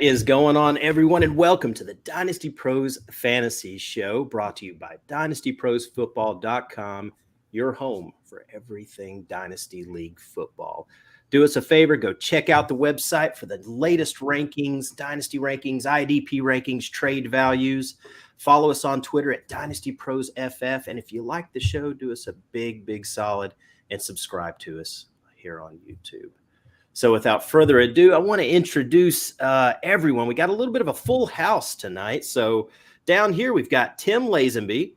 What is going on, everyone, and welcome to the Dynasty Pros Fantasy Show, brought to you by DynastyProsFootball.com, your home for everything Dynasty League football. Do us a favor, go check out the website for the latest rankings, Dynasty rankings, IDP rankings, trade values. Follow us on Twitter at DynastyProsFF, and if you like the show, do us a big solid and subscribe to us here on YouTube. So without further ado, I want to introduce everyone. We got a little bit of a full house tonight. So down here, we've got Tim Lazenby.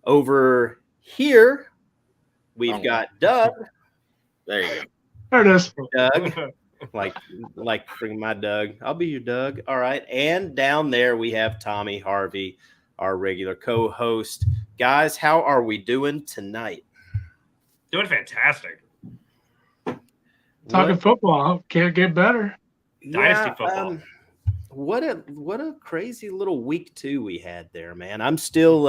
Over here, we've got Doug. There you go. There it is. Doug. like bring my Doug. I'll be your Doug. All right. And down there, we have Tommy Harvey, our regular co-host. Guys, how are we doing tonight? Doing fantastic. Talking football, can't get better. Dynasty football. What a crazy little week 2 we had there, man. I'm still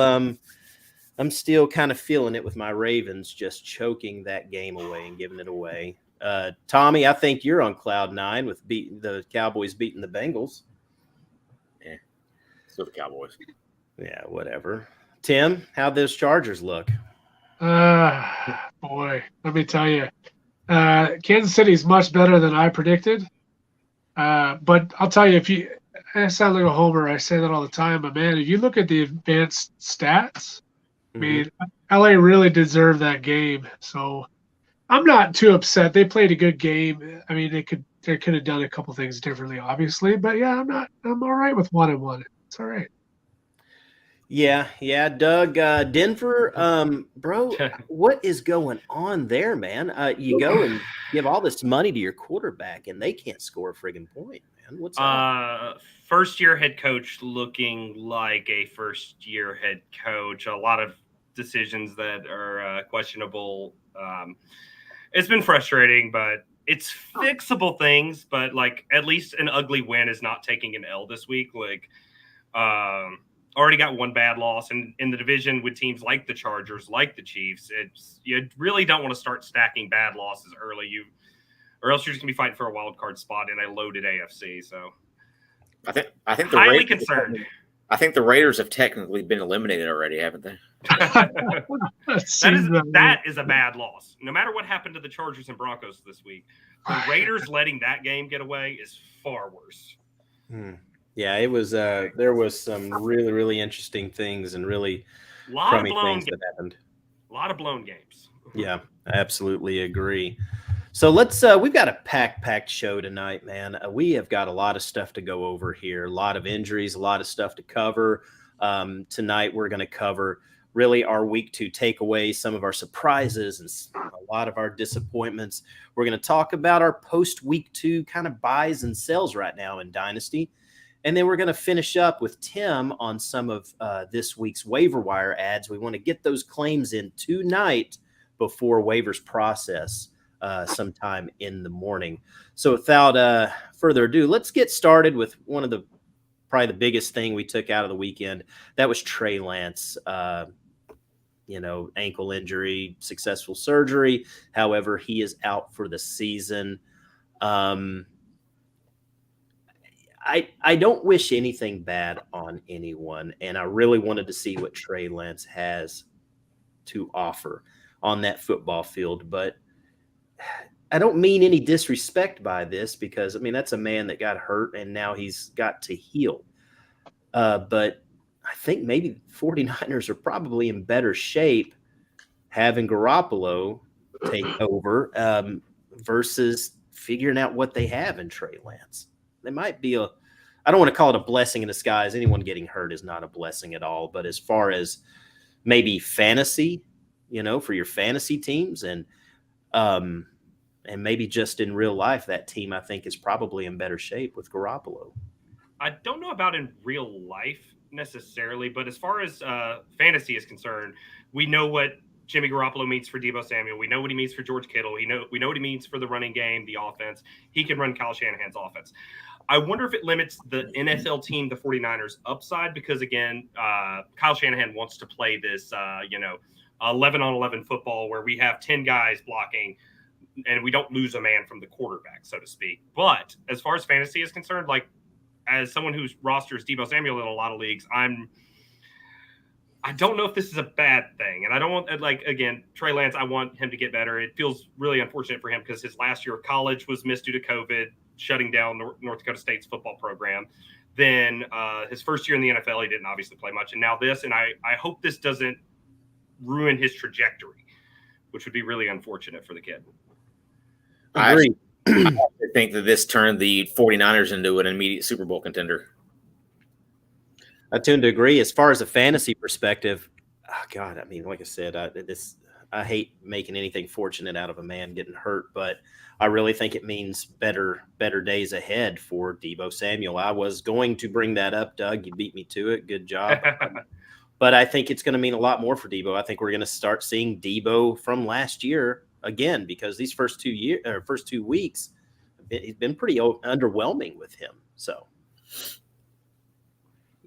kind of feeling it with my Ravens just choking that game away and giving it away. Tommy, I think you're on cloud 9 with the Cowboys beating the Bengals. Yeah, still the Cowboys. Yeah, whatever. Tim, how'd those Chargers look? Boy, let me tell you. Kansas City is much better than I predicted. But I'll tell you, I sound like a homer. I say that all the time. But, man, if you look at the advanced stats, I mean, LA really deserved that game. So I'm not too upset. They played a good game. I mean, they could have done a couple things differently, obviously. But, yeah, I'm all right with 1-1. It's all right. Yeah, Doug, Denver, bro, what is going on there, man? You go and give all this money to your quarterback, and they can't score a friggin' point, man. What's up? First-year head coach looking like a first-year head coach. A lot of decisions that are questionable. It's been frustrating, but it's fixable things. But, like, at least an ugly win is not taking an L this week. Like, already got one bad loss, and in the division with teams like the Chargers, like the Chiefs, you really don't want to start stacking bad losses early, or else you're just gonna be fighting for a wild card spot in a loaded AFC. So, I think the highly concerned. I think the Raiders have technically been eliminated already, haven't they? that is a bad loss. No matter what happened to the Chargers and Broncos this week, the Raiders letting that game get away is far worse. Yeah, it was. There was some really interesting things and really crummy things that happened. A lot of blown games. Yeah, I absolutely agree. So let's. We've got a packed show tonight, man. We have got a lot of stuff to go over here. A lot of injuries, a lot of stuff to cover. Tonight we're going to cover really our week 2 takeaways, some of our surprises, and a lot of our disappointments. We're going to talk about our post week 2 kind of buys and sells right now in Dynasty. And then we're going to finish up with Tim on some of this week's waiver wire ads. We want to get those claims in tonight before waivers process sometime in the morning. So without further ado, let's get started with one of probably the biggest thing we took out of the weekend. That was Trey Lance, ankle injury, successful surgery. However, he is out for the season. I don't wish anything bad on anyone, and I really wanted to see what Trey Lance has to offer on that football field. But I don't mean any disrespect by this because, I mean, that's a man that got hurt and now he's got to heal. But I think maybe 49ers are probably in better shape having Garoppolo take over versus figuring out what they have in Trey Lance. They might be I don't want to call it a blessing in disguise. Anyone getting hurt is not a blessing at all. But as far as maybe fantasy, for your fantasy teams and maybe just in real life, that team I think is probably in better shape with Garoppolo. I don't know about in real life necessarily, but as far as fantasy is concerned, we know what Jimmy Garoppolo means for Deebo Samuel. We know what he means for George Kittle. We know what he means for the running game, the offense. He can run Kyle Shanahan's offense. I wonder if it limits the NFL team, the 49ers, upside because, again, Kyle Shanahan wants to play this, 11-on-11 football where we have 10 guys blocking and we don't lose a man from the quarterback, so to speak. But as far as fantasy is concerned, like as someone whose rosters Deebo Samuel in a lot of leagues, I don't know if this is a bad thing. And I don't want, like, again, Trey Lance, I want him to get better. It feels really unfortunate for him because his last year of college was missed due to COVID, shutting down North Dakota State's football program. Then his first year in the NFL, he didn't obviously play much. And now this, and I hope this doesn't ruin his trajectory, which would be really unfortunate for the kid. I think that this turned the 49ers into an immediate Super Bowl contender. I tend to agree. As far as a fantasy perspective, oh God, I mean, like I said, I hate making anything fortunate out of a man getting hurt, but I really think it means better days ahead for Deebo Samuel. I was going to bring that up, Doug. You beat me to it. Good job. But I think it's going to mean a lot more for Deebo. I think we're going to start seeing Deebo from last year again, because these first 2 weeks, he's been pretty underwhelming with him. So,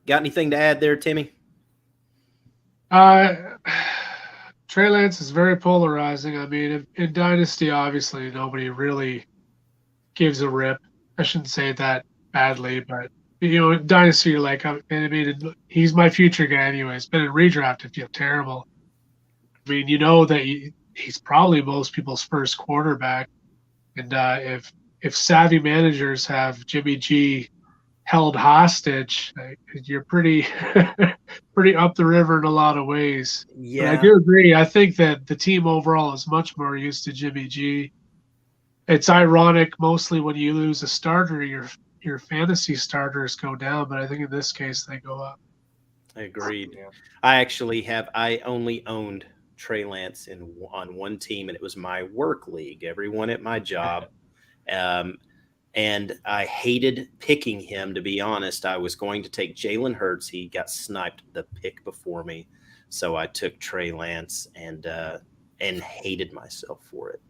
got anything to add there, Timmy? Trey Lance is very polarizing. I mean, in Dynasty, obviously, nobody really gives a rip. I shouldn't say that badly, but, in Dynasty, you're like, I mean, he's my future guy anyways. But in redraft, it feels terrible. I mean, that he's probably most people's first quarterback. And if savvy managers have Jimmy G held hostage, you're pretty pretty up the river in a lot of ways. Yeah, but I do agree. I think that the team overall is much more used to Jimmy G. It's ironic mostly when you lose a starter, your fantasy starters go down, but I think in this case they go up. Agreed. Yeah. I only owned Trey Lance on one team, and it was my work league. Everyone at my job. And I hated picking him, to be honest. I was going to take Jalen Hurts. He got sniped the pick before me. So I took Trey Lance and hated myself for it.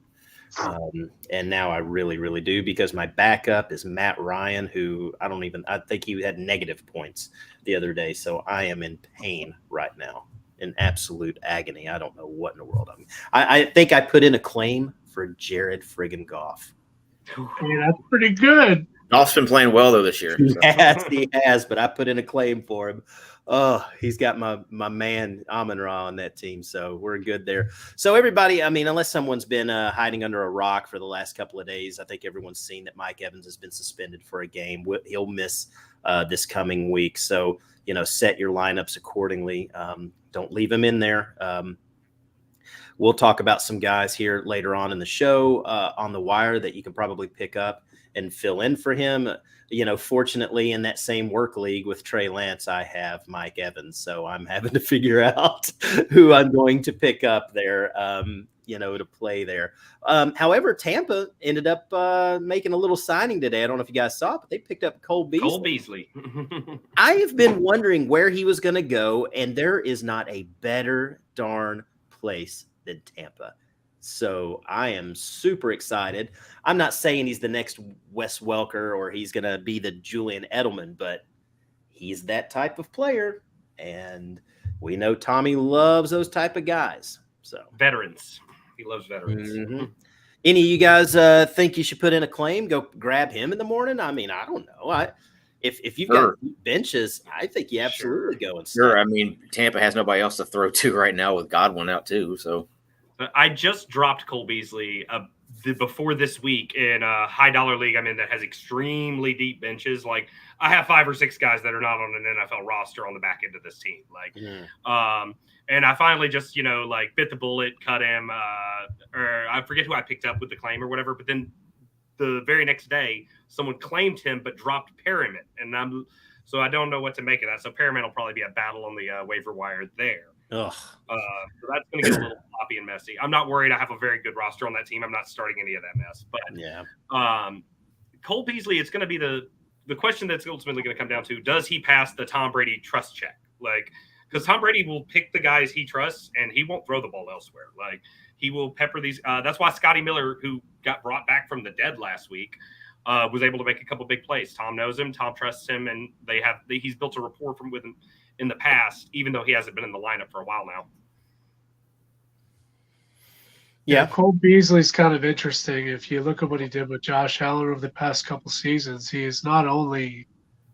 And now I really, really do, because my backup is Matt Ryan, who I think he had negative points the other day. So I am in pain right now, in absolute agony. I don't know what in the world I think I put in a claim for Jared friggin' Goff. Hey, that's pretty good. Goff's been playing well, though, this year. He has, but I put in a claim for him. Oh, he's got my man Amon-Ra on that team, so we're good there. So everybody, I mean, unless someone's been hiding under a rock for the last couple of days, I think everyone's seen that Mike Evans has been suspended for a game. He'll miss this coming week, so set your lineups accordingly. Don't leave him in there. We'll talk about some guys here later on in the show on the wire that you can probably pick up and fill in for him. Fortunately, in that same work league with Trey Lance, I have Mike Evans. So I'm having to figure out who I'm going to pick up there, to play there. However, Tampa ended up making a little signing today. I don't know if you guys saw it, but they picked up Cole Beasley. I have been wondering where he was going to go, and there is not a better darn place than Tampa. So I am super excited. I'm not saying he's the next Wes Welker or he's going to be the Julian Edelman, but he's that type of player. And we know Tommy loves those type of guys. So veterans. He loves veterans. Mm-hmm. Any of you guys think you should put in a claim? Go grab him in the morning? I mean, I don't know. If you've got benches, I think you absolutely go and sure. I mean, Tampa has nobody else to throw to right now with Godwin out too. So I just dropped Cole Beasley before this week in a high dollar league I'm in that has extremely deep benches. Like I have 5 or 6 guys that are not on an NFL roster on the back end of this team. And I finally just, bit the bullet, cut him, or I forget who I picked up with the claim or whatever. But then the very next day, someone claimed him but dropped Perriman, and so I don't know what to make of that. So Perriman will probably be a battle on the waiver wire there. So that's going to get a little sloppy and messy. I'm not worried. I have a very good roster on that team. I'm not starting any of that mess. But Cole Beasley, it's going to be the question that's ultimately going to come down to: does he pass the Tom Brady trust check? Because Tom Brady will pick the guys he trusts, and he won't throw the ball elsewhere. He will pepper these. That's why Scotty Miller, who got brought back from the dead last week, was able to make a couple big plays. Tom knows him. Tom trusts him, and he's built a rapport with him in the past, even though he hasn't been in the lineup for a while now. Yeah, Cole Beasley's kind of interesting. If you look at what he did with Josh Allen over the past couple seasons, he is not only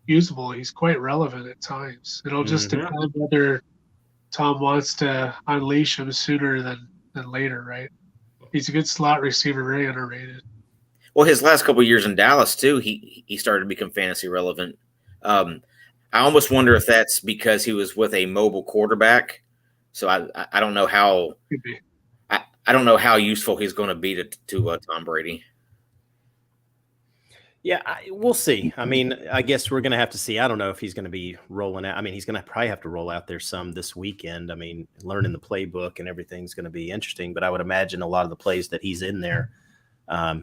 usable. He's quite relevant at times. It'll just Mhm. depend whether Tom wants to unleash him sooner than later, right? He's a good slot receiver, very underrated. Well, his last couple of years in Dallas too, he started to become fantasy relevant. Um, I almost wonder if that's because he was with a mobile quarterback. So I don't know how Could be. I don't know how useful he's going to be to Tom Brady. Yeah, we'll see. I mean, I guess we're going to have to see. I don't know if he's going to be rolling out. I mean, he's going to probably have to roll out there some this weekend. I mean, learning the playbook and everything's going to be interesting. But I would imagine a lot of the plays that he's in there,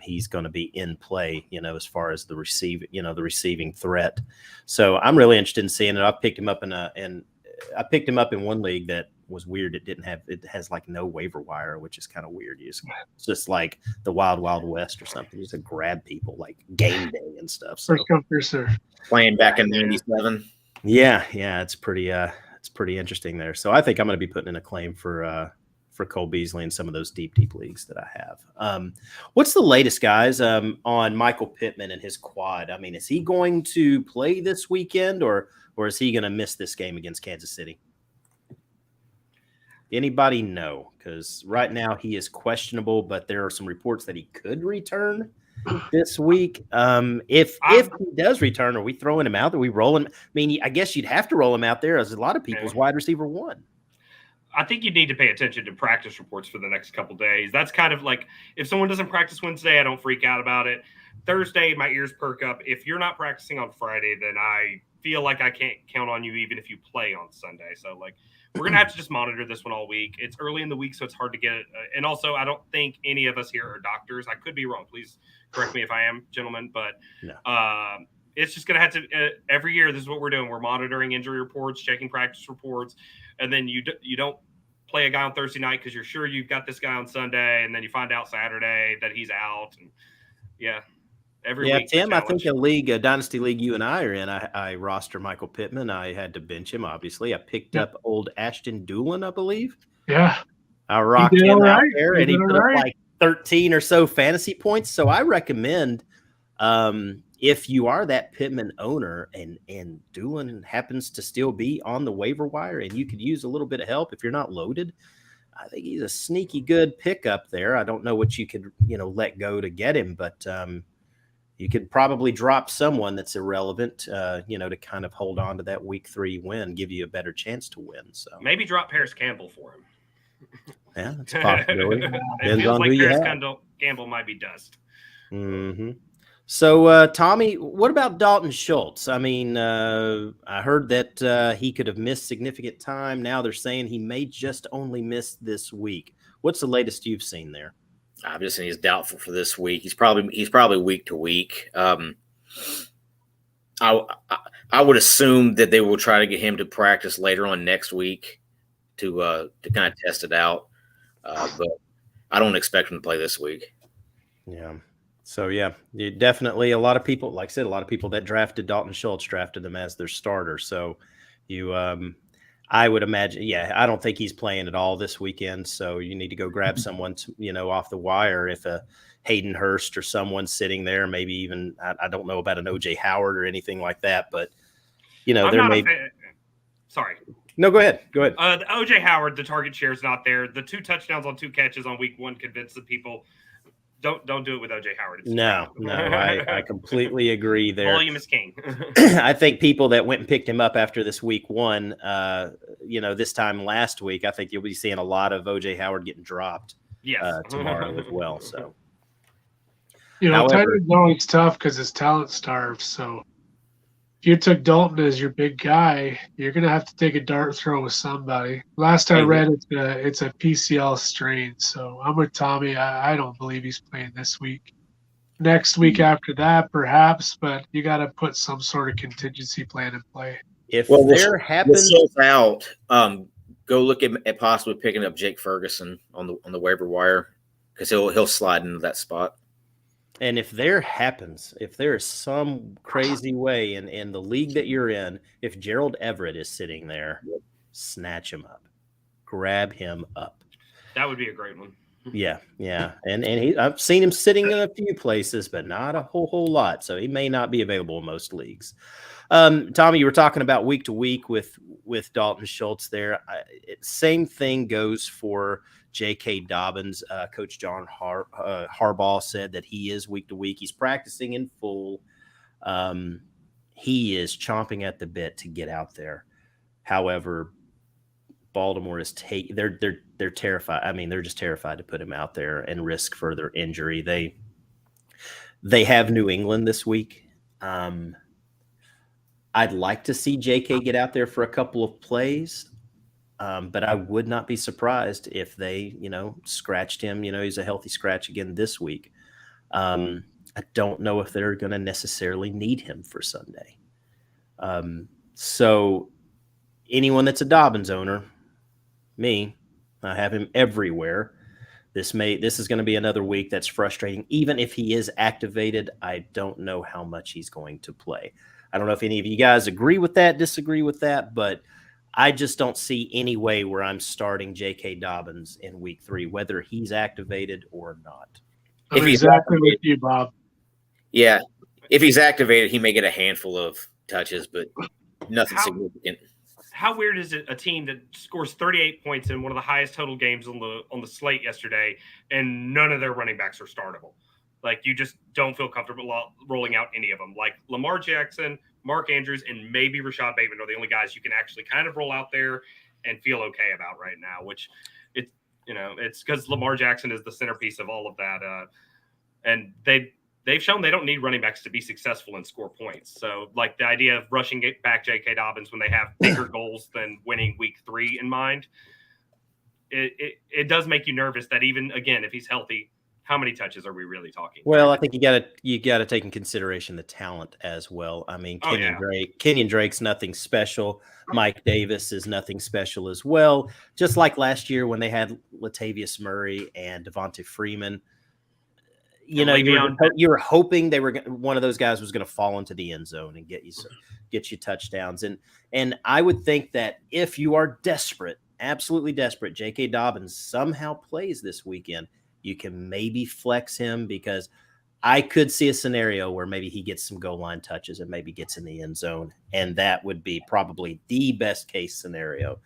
he's going to be in play. As far as the receiving threat. So I'm really interested in seeing it. I picked him up in one league that was weird. It has like no waiver wire, which is kind of weird. It's just like the wild west or something. You just grab people like game day and stuff. So First come, first serve. Playing back in '97. Yeah, it's pretty interesting there. So I think I'm going to be putting in a claim for Cole Beasley in some of those deep leagues that I have. What's the latest, guys, on Michael Pittman and his quad? I mean, is he going to play this weekend or is he going to miss this game against Kansas City? Anybody know? Because right now he is questionable, but there are some reports that he could return this week. If he does return, are we throwing him out? Are we rolling? I mean, I guess you'd have to roll him out there as a lot of people's wide receiver one. I think you need to pay attention to practice reports for the next couple days. That's kind of like if someone doesn't practice Wednesday, I don't freak out about it. Thursday, my ears perk up. If you're not practicing on Friday, then I feel like I can't count on you even if you play on Sunday. So, we're going to have to just monitor this one all week. It's early in the week, so it's hard to get it. And also, I don't think any of us here are doctors. I could be wrong. Please correct me if I am, gentlemen. But it's just going to have to every year, this is what we're doing. We're monitoring injury reports, checking practice reports. And then you don't play a guy on Thursday night because you're sure you've got this guy on Sunday. And then you find out Saturday that he's out. And every week. Tim, I think a dynasty league you and I are in, I roster Michael Pittman. I had to bench him, obviously. I picked up old Ashton Doolin, I believe. Yeah. I rocked him out there, and he put up like 13 or so fantasy points. So I recommend if you are that Pittman owner and Doolin happens to still be on the waiver wire and you could use a little bit of help if you're not loaded, I think he's a sneaky good pickup there. I don't know what you could, let go to get him, but you could probably drop someone that's irrelevant, to kind of hold on to that week 3 win, give you a better chance to win. So maybe drop Paris Campbell for him. Yeah, that's a possibility. It feels like Paris Campbell might be dust. Mm-hmm. So, Tommy, what about Dalton Schultz? I mean, I heard that he could have missed significant time. Now they're saying he may just only miss this week. What's the latest you've seen there? I'm just saying he's doubtful for this week. He's probably week to week. I would assume that they will try to get him to practice later on next week to kind of test it out. But I don't expect him to play this week. Yeah. So, you definitely a lot of people, like I said, a lot of people that drafted Dalton Schultz drafted him as their starter. So I would imagine, I don't think he's playing at all this weekend. So you need to go grab someone, off the wire. If a Hayden Hurst or someone sitting there, maybe even, I don't know about an OJ Howard or anything like that, but there may be. Sorry. No, go ahead. The OJ Howard, the target share is not there. The 2 touchdowns on 2 catches on week 1 convinced the people. Don't do it with OJ Howard. No, I completely agree there. Volume is king. I think people that went and picked him up after this week 1, this time last week, I think you'll be seeing a lot of OJ Howard getting dropped tomorrow as well. So, tight end's always tough because it's talent starved. So if you took Dalton as your big guy, you're going to have to take a dart throw with somebody. Last I read, it's a PCL strain. So I'm with Tommy. I don't believe he's playing this week. Next week after that, perhaps, but you got to put some sort of contingency plan in play. If there happens out, go look at possibly picking up Jake Ferguson on the waiver wire because he'll slide into that spot. And if there is some crazy way in the league that you're in, if Gerald Everett is sitting there, snatch him up, grab him up. That would be a great one. Yeah. And I've seen him sitting in a few places, but not a whole lot. So he may not be available in most leagues. Tommy, you were talking about week to week with Dalton Schultz there. Same thing goes for J.K. Dobbins. Coach John Harbaugh said that he is week to week. He's practicing in full. He is chomping at the bit to get out there. However, Baltimore is they're terrified. I mean, they're just terrified to put him out there and risk further injury. They have New England this week. I'd like to see JK get out there for a couple of plays, but I would not be surprised if they, scratched him. He's a healthy scratch again this week. I don't know if they're going to necessarily need him for Sunday. So anyone that's a Dobbins owner, me, I have him everywhere. This is going to be another week that's frustrating. Even if he is activated, I don't know how much he's going to play. I don't know if any of you guys agree with that, disagree with that, but I just don't see any way where I'm starting J.K. Dobbins in week 3, whether he's activated or not. I'm exactly with you, Bob. Yeah. If he's activated, he may get a handful of touches, but nothing significant. How weird is it a team that scores 38 points in one of the highest total games on the slate yesterday, and none of their running backs are startable? Like, you just don't feel comfortable rolling out any of them. Like Lamar Jackson, Mark Andrews, and maybe Rashad Bateman are the only guys you can actually kind of roll out there and feel okay about right now, which it's because Lamar Jackson is the centerpiece of all of that. And they've shown they don't need running backs to be successful and score points. So, like, the idea of rushing back J.K. Dobbins when they have bigger goals than winning week 3 in mind, it does make you nervous that even, again, if he's healthy, how many touches are we really talking? Well, I think you got to take in consideration the talent as well. I mean, Kenyon Drake's nothing special. Mike Davis is nothing special as well. Just like last year when they had Latavius Murray and Devontae Freeman. You were hoping one of those guys was going to fall into the end zone and get you touchdowns. And I would think that if you are desperate, absolutely desperate, J.K. Dobbins somehow plays this weekend, you can maybe flex him, because I could see a scenario where maybe he gets some goal line touches and maybe gets in the end zone. And that would be probably the best case scenario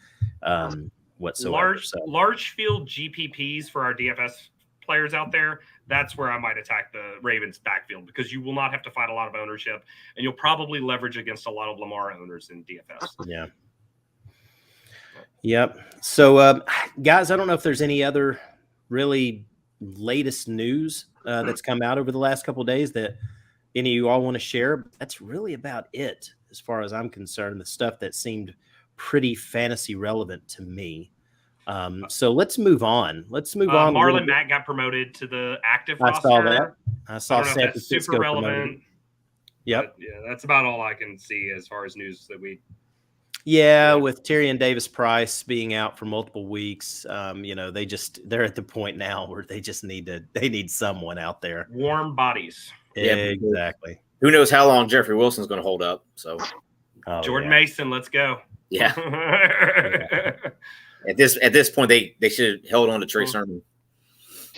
whatsoever. Large field GPPs for our DFS players out there, that's where I might attack the Ravens backfield, because you will not have to fight a lot of ownership, and you'll probably leverage against a lot of Lamar owners in DFS. Yeah. Yep. So, guys, I don't know if there's any other really latest news that's come out over the last couple of days that any of you all want to share. That's really about it as far as I'm concerned, the stuff that seemed pretty fantasy relevant to me. So let's move on. Marlon Mack got promoted to the active roster. I saw that. I saw San Francisco super relevant. promoted. Yep. But, yeah, that's about all I can see as far as news that we. Yeah, with Tyrion Davis-Price being out for multiple weeks, they're at the point now where they just need someone out there. Warm bodies. Yeah, exactly. Who knows how long Jeffrey Wilson's going to hold up? So, Jordan Mason, let's go. Yeah. At this point, they should have held on to Trey Sermon.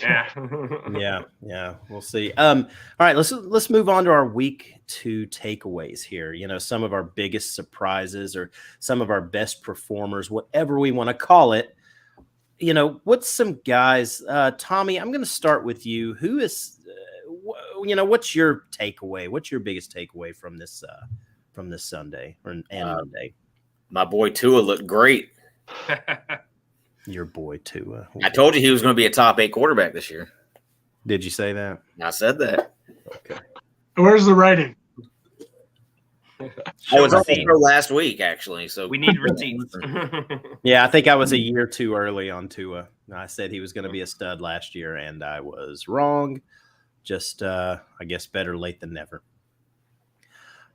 Yeah. We'll see. All right, let's move on to our week 2 takeaways here. Some of our biggest surprises or some of our best performers, whatever we want to call it. What's some guys? Tommy, I'm going to start with you. Who is, what's your takeaway? What's your biggest takeaway from this Sunday and Monday? My boy Tua looked great. Your boy Tua. I told you he was going to be a top 8 quarterback this year. Did you say that? I said that. Okay. Where's the writing? I was on the show last week, actually. So we need receipts. Yeah, I think I was a year too early on Tua. I said he was going to be a stud last year, and I was wrong. Just, I guess, better late than never.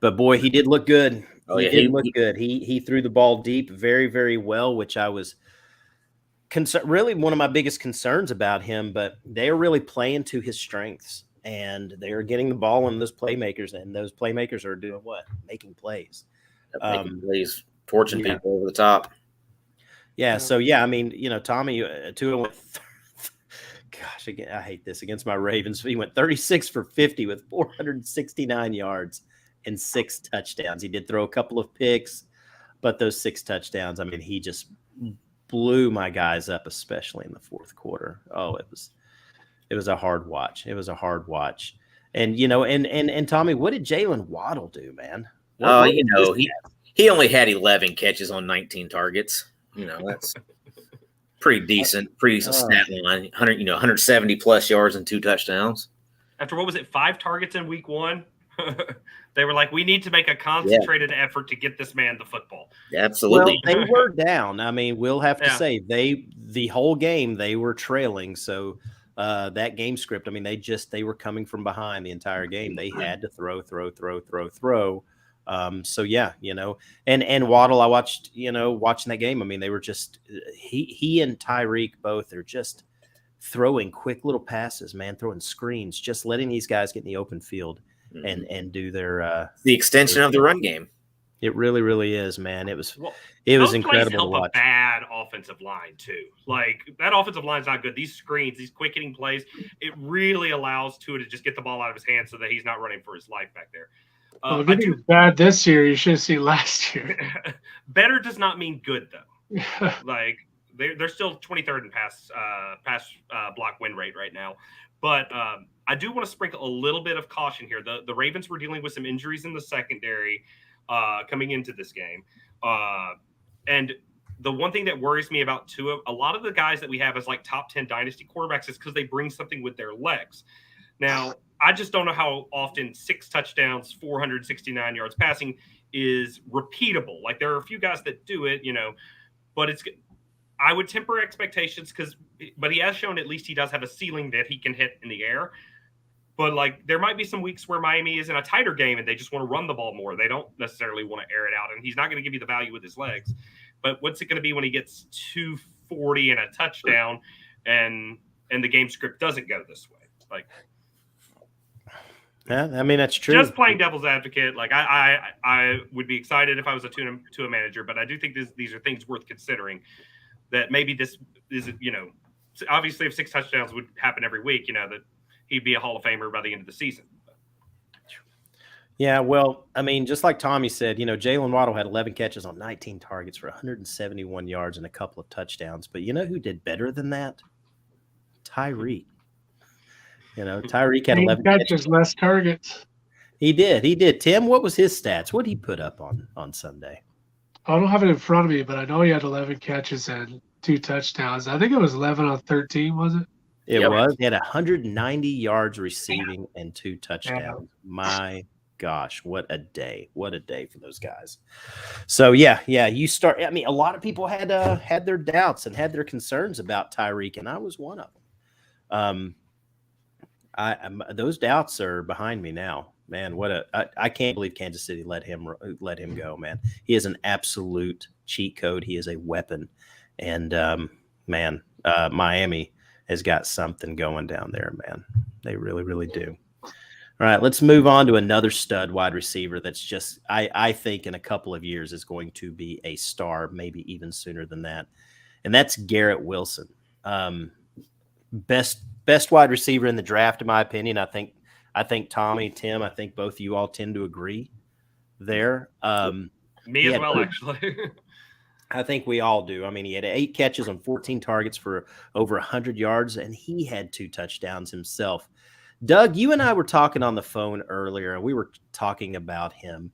But boy, he did look good. He did look good. He threw the ball deep very, very well, which I was really one of my biggest concerns about him. But they are really playing to his strengths, and they are getting the ball in those playmakers, and those playmakers are doing what? Making plays. Torching people over the top. Yeah. So I mean, Tommy, Tua went. Gosh, again, I hate this against my Ravens. He went 36 for 50 with 469 yards. and 6 touchdowns. He did throw a couple of picks, but those 6 touchdowns, I mean, he just blew my guys up, especially in the fourth quarter. Oh, it was a hard watch. It was a hard watch. And, and Tommy, what did Jalen Waddle do, man? He only had 11 catches on 19 targets. That's pretty decent, stat line. 170 plus yards and 2 touchdowns. After what was it, 5 targets in week 1? They were like, we need to make a concentrated effort to get this man the football. Absolutely. Well, they were down. I mean, we'll have to say the whole game they were trailing. So that game script, I mean, they were coming from behind the entire game. They had to throw. So yeah, and Waddle, I watched, watching that game. I mean, they were just he and Tyreek both are just throwing quick little passes, man, throwing screens, just letting these guys get in the open field and do their the extension of the run game. It really, really is, man. It was incredible to watch. A bad offensive line too. Like that offensive line's not good. These screens, these quick hitting plays, it really allows Tua to just get the ball out of his hands so that he's not running for his life back there. If it was bad this year, you should have seen last year. Better does not mean good though. Like they're still 23rd in pass block win rate right now. But I do want to sprinkle a little bit of caution here. The Ravens were dealing with some injuries in the secondary coming into this game. And the one thing that worries me about Tua, a lot of the guys that we have as like top 10 dynasty quarterbacks is because they bring something with their legs. Now, I just don't know how often 6 touchdowns, 469 yards passing is repeatable. Like there are a few guys that do it, but I would temper expectations but he has shown at least he does have a ceiling that he can hit in the air. But like there might be some weeks where Miami is in a tighter game and they just want to run the ball more. They don't necessarily want to air it out, and he's not going to give you the value with his legs. But what's it going to be when he gets 240 and a touchdown, and the game script doesn't go this way? Like, yeah, I mean that's true. Just playing devil's advocate, like I would be excited if I was a Tua manager, but I do think these are things worth considering. That maybe this is obviously if 6 touchdowns would happen every week, that he'd be a Hall of Famer by the end of the season. Yeah, well, I mean, just like Tommy said, Jalen Waddle had 11 catches on 19 targets for 171 yards and a couple of touchdowns. But you know who did better than that? Tyreek. Tyreek had 11 catches, less targets. He did. Tim, what was his stats? What did he put up on Sunday? I don't have it in front of me, but I know he had 11 catches and 2 touchdowns. I think it was 11 on 13, was it? It was. He had 190 yards receiving and 2 touchdowns. Yeah. My gosh, what a day. What a day for those guys. So, you start – I mean, a lot of people had their doubts and had their concerns about Tyreek, and I was one of them. Those doubts are behind me now. Man, I can't believe Kansas City let him go, man. He is an absolute cheat code. He is a weapon. And, Miami has got something going down there, man. They really, really do. All right, let's move on to another stud wide receiver that's just, I think in a couple of years is going to be a star, maybe even sooner than that. And that's Garrett Wilson. Best wide receiver in the draft, in my opinion. I think Tommy, Tim, I think both of you all tend to agree there. Me as well, actually. I think we all do. I mean, he had 8 catches on 14 targets for over 100 yards, and he had 2 touchdowns himself. Doug, you and I were talking on the phone earlier, and we were talking about him,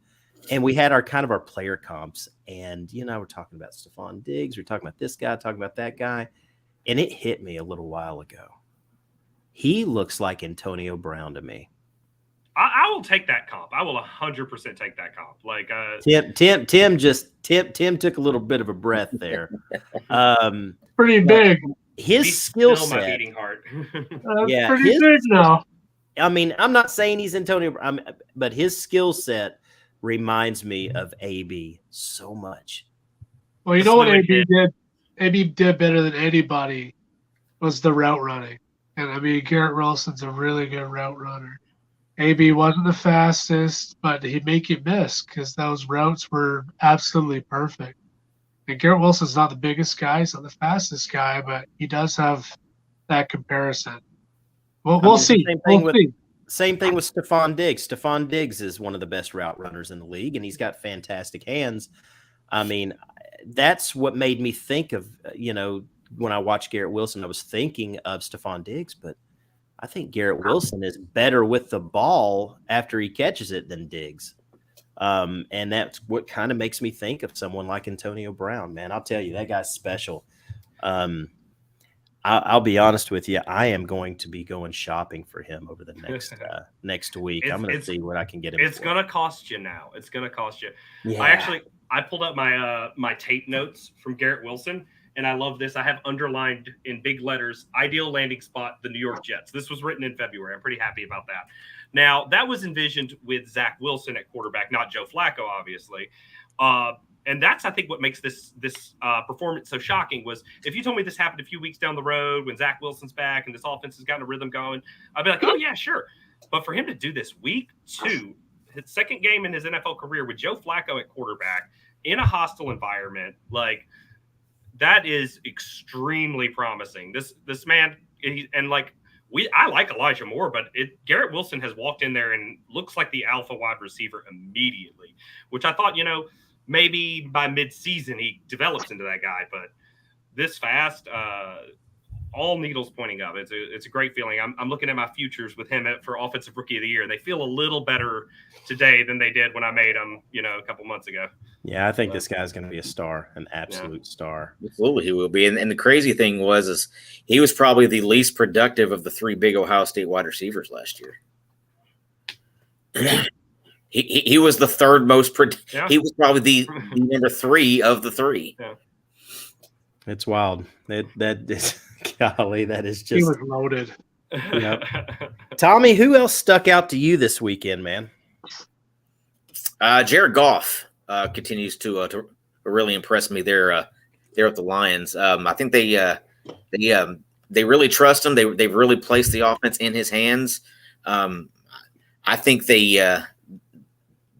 and we had our player comps, and you and I were talking about Stephon Diggs. We were talking about this guy, talking about that guy, and it hit me a little while ago. He looks like Antonio Brown to me. I will take that comp. I will 100% take that comp. Like Tim took a little bit of a breath there. Pretty big. His skill set. My beating heart. Pretty big now. I mean, I'm not saying he's Antonio, but his skill set reminds me of AB so much. Well, you know what AB did? AB did better than anybody was the route running. And I mean, Garrett Wilson's a really good route runner. AB wasn't the fastest, but he'd make you miss because those routes were absolutely perfect. And Garrett Wilson's not the biggest guy, he's not the fastest guy, but he does have that comparison. Well, we'll see. Same thing with Stephon Diggs. Stephon Diggs is one of the best route runners in the league, and he's got fantastic hands. I mean, that's what made me think of, when I watched Garrett Wilson, I was thinking of Stephon Diggs, but I think Garrett Wilson is better with the ball after he catches it than Diggs. And that's what kind of makes me think of someone like Antonio Brown, man. I'll tell you, that guy's special. I'll be honest with you. I am going to be going shopping for him over the next week. I'm going to see what I can get him. It's going to cost you now. It's going to cost you. Yeah. I pulled up my tape notes from Garrett Wilson, and I love this. I have underlined in big letters, ideal landing spot, the New York Jets. This was written in February. I'm pretty happy about that. Now, that was envisioned with Zach Wilson at quarterback, not Joe Flacco, obviously. And that's, I think, what makes this performance so shocking was if you told me this happened a few weeks down the road when Zach Wilson's back and this offense has gotten a rhythm going, I'd be like, oh, yeah, sure. But for him to do this week 2, his second game in his NFL career with Joe Flacco at quarterback in a hostile environment, like that is extremely promising. This man, I like Elijah Moore, but Garrett Wilson has walked in there and looks like the alpha wide receiver immediately, which I thought, maybe by mid-season he develops into that guy. But this fast, all needles pointing up. It's a great feeling. I'm looking at my futures with him for Offensive Rookie of the Year. They feel a little better today than they did when I made them, a couple months ago. Yeah, I think this guy's going to be a star, an absolute star. Absolutely, he will be. And the crazy thing is he was probably the least productive of the 3 big Ohio State wide receivers last year. He was the third most He was probably the number 3 of the 3. Yeah. It's wild. That is golly, that is just. He was loaded. Yep. Tommy, who else stuck out to you this weekend, man? Jared Goff continues to really impress me there at the Lions. I think they really trust him. They've really placed the offense in his hands. I think they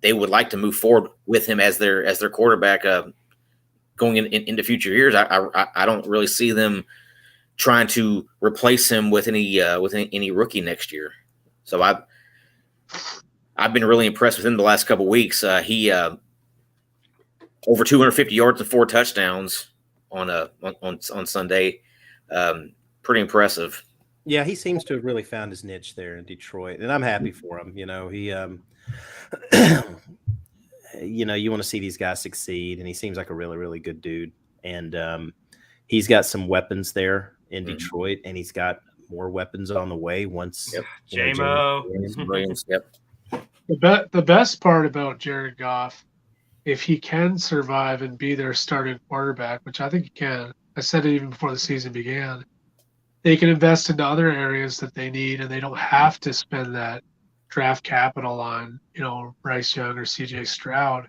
would like to move forward with him as their quarterback going into future years. I don't really see them trying to replace him with any rookie next year. So I've been really impressed with him the last couple of weeks. He over 250 yards and 4 touchdowns on Sunday. Pretty impressive. Yeah, he seems to have really found his niche there in Detroit, and I'm happy for him. He you want to see these guys succeed, and he seems like a really, really good dude. And he's got some weapons there in Detroit, and he's got more weapons on the way once. Yep. J-Mo. Williams. Yep. The best part about Jared Goff, if he can survive and be their starting quarterback, which I think he can, I said it even before the season began, they can invest into other areas that they need, and they don't have to spend that draft capital on, Bryce Young or CJ Stroud.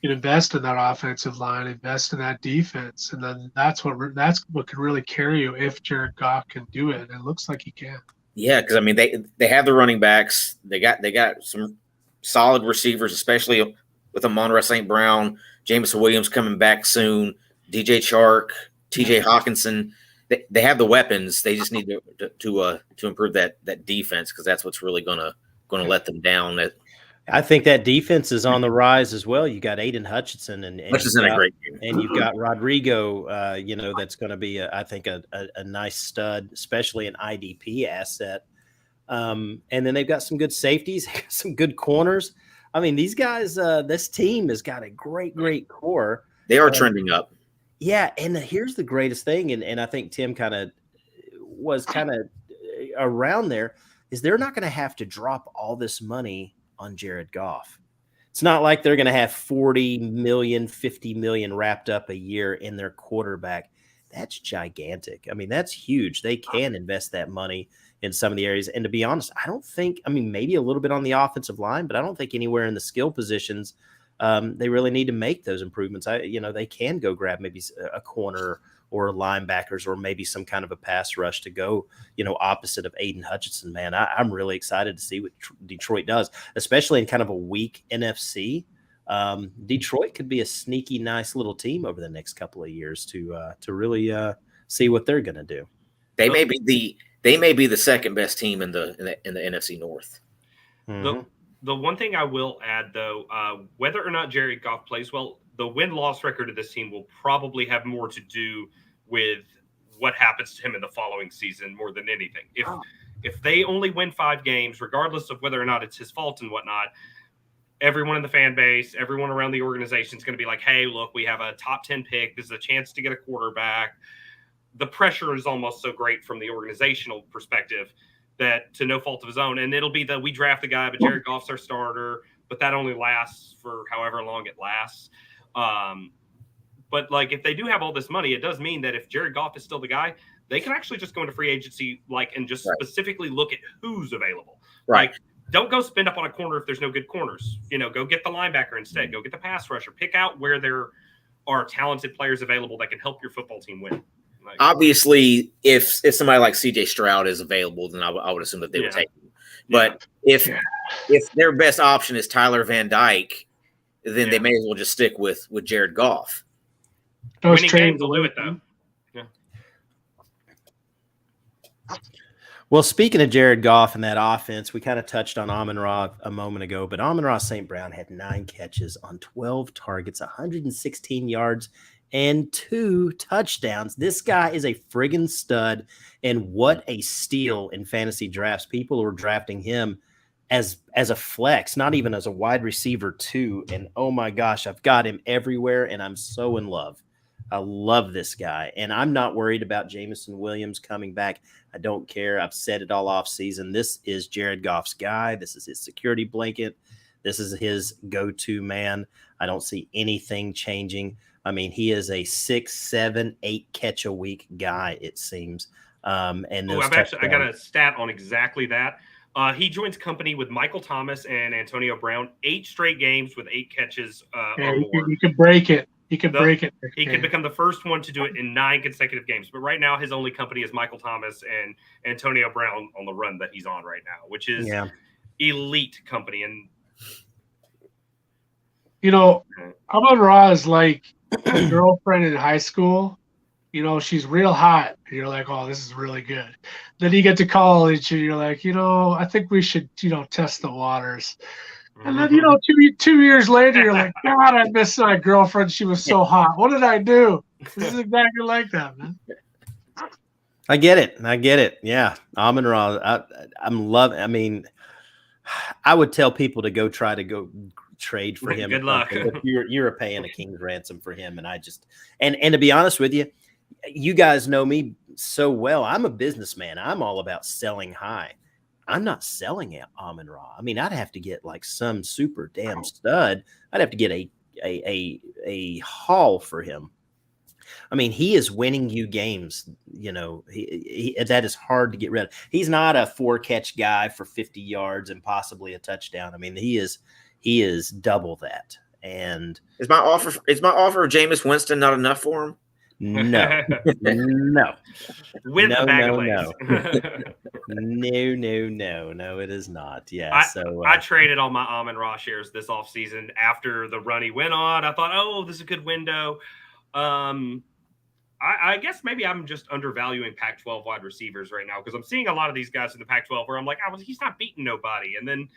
You can invest in that offensive line, invest in that defense, and then that's what could really carry you if Jared Goff can do it. And it looks like he can. Yeah, because they have the running backs. They got some solid receivers, especially with Amon-Ra St. Brown, Jameson Williams coming back soon, DJ Chark, TJ Hawkinson. They have the weapons. They just need to improve that defense, because that's what's really going to let them down. I think that defense is on the rise as well. You got Aiden Hutchinson and Hutchinson a great game. And you've got Rodrigo, that's going to be, I think, a nice stud, especially an IDP asset. And then they've got some good safeties, some good corners. I mean, these guys, this team has got a great, great core. They are trending up. Yeah, and here's the greatest thing, and I think Tim was around there, is they're not going to have to drop all this money on Jared Goff. It's not like they're going to have 40 million, 50 million wrapped up a year in their quarterback. That's gigantic. I mean, that's huge. They can invest that money in some of the areas. And to be honest, maybe a little bit on the offensive line, but I don't think anywhere in the skill positions they really need to make those improvements. They can go grab maybe a corner or linebackers, or maybe some kind of a pass rush to go, opposite of Aiden Hutchinson, man. I'm really excited to see what Detroit does, especially in kind of a weak NFC. Detroit could be a sneaky, nice little team over the next couple of years to really see what they're going to do. They may be they may be the second best team in the NFC North. Mhm. The one thing I will add, though, whether or not Jared Goff plays well, the win-loss record of this team will probably have more to do with what happens to him in the following season more than anything. If they only win 5 games, regardless of whether or not it's his fault and whatnot, everyone in the fan base, everyone around the organization is going to be like, hey, look, we have a top 10 pick. This is a chance to get a quarterback. The pressure is almost so great from the organizational perspective that to no fault of his own. And it'll be that we draft the guy, but Jared Goff's our starter, but that only lasts for however long it lasts. But like, if they do have all this money, it does mean that if Jared Goff is still the guy, they can actually just go into free agency, and just specifically look at who's available. Right. Like, don't go spend up on a corner if there's no good corners. Go get the linebacker instead. Go get the pass rusher. Pick out where there are talented players available that can help your football team win. Obviously, if somebody like C.J. Stroud is available, then I would assume that they would take him. But if their best option is Tyler Van Dyke, then they may as well just stick with Jared Goff. Winning games will do it, though. Yeah. Well, speaking of Jared Goff and that offense, we kind of touched on Amon-Ra a moment ago, but Amon-Ra St. Brown had 9 catches on 12 targets, 116 yards, and 2 touchdowns. This guy is a friggin' stud, and what a steal in fantasy drafts. People are drafting him as a flex, not even as a wide receiver too. And oh my gosh, I've got him everywhere, and I'm so in love. I love this guy, and I'm not worried about Jameson Williams coming back. I don't care. I've said it all off season. This is Jared Goff's guy. This is his security blanket. This is his go-to man. I don't see anything changing. I mean, he is a 6, 7, 8 catch a week guy, it seems. And I got a stat on exactly that. He joins company with Michael Thomas and Antonio Brown, 8 straight games with 8 catches or more. You can break it. He can break it. He can become the first one to do it in 9 consecutive games. But right now, his only company is Michael Thomas and Antonio Brown on the run that he's on right now, which is elite company. And Amon-Ra is like a girlfriend in high school. She's real hot. And you're like, oh, this is really good. Then you get to college and you're like, I think we should, test the waters. And then, 2 years later, you're like, God, I miss my girlfriend. She was so hot. What did I do? This is exactly like that, man. I get it. Yeah. Amon-Ra, I'm loving. I mean, I would tell people to go try to go trade for him. Good luck. You're paying a king's ransom for him. And I just, and to be honest with you, you guys know me so well. I'm a businessman. I'm all about selling high. I'm not selling Amon-Ra. I mean, I'd have to get like some super damn stud. I'd have to get a haul for him. I mean, he is winning you games. That is hard to get rid of. He's not a 4-catch guy for 50 yards and possibly a touchdown. I mean, he is double that. And is my offer of Jameis Winston not enough for him? No, no. With no, the bag no, of legs. No, it is not. Yeah. I traded all my Amon-Ra shares this offseason after the run he went on. I thought, oh, this is a good window. I guess maybe I'm just undervaluing Pac-12 wide receivers right now because I'm seeing a lot of these guys in the Pac-12 where I'm like, he's not beating nobody. And then,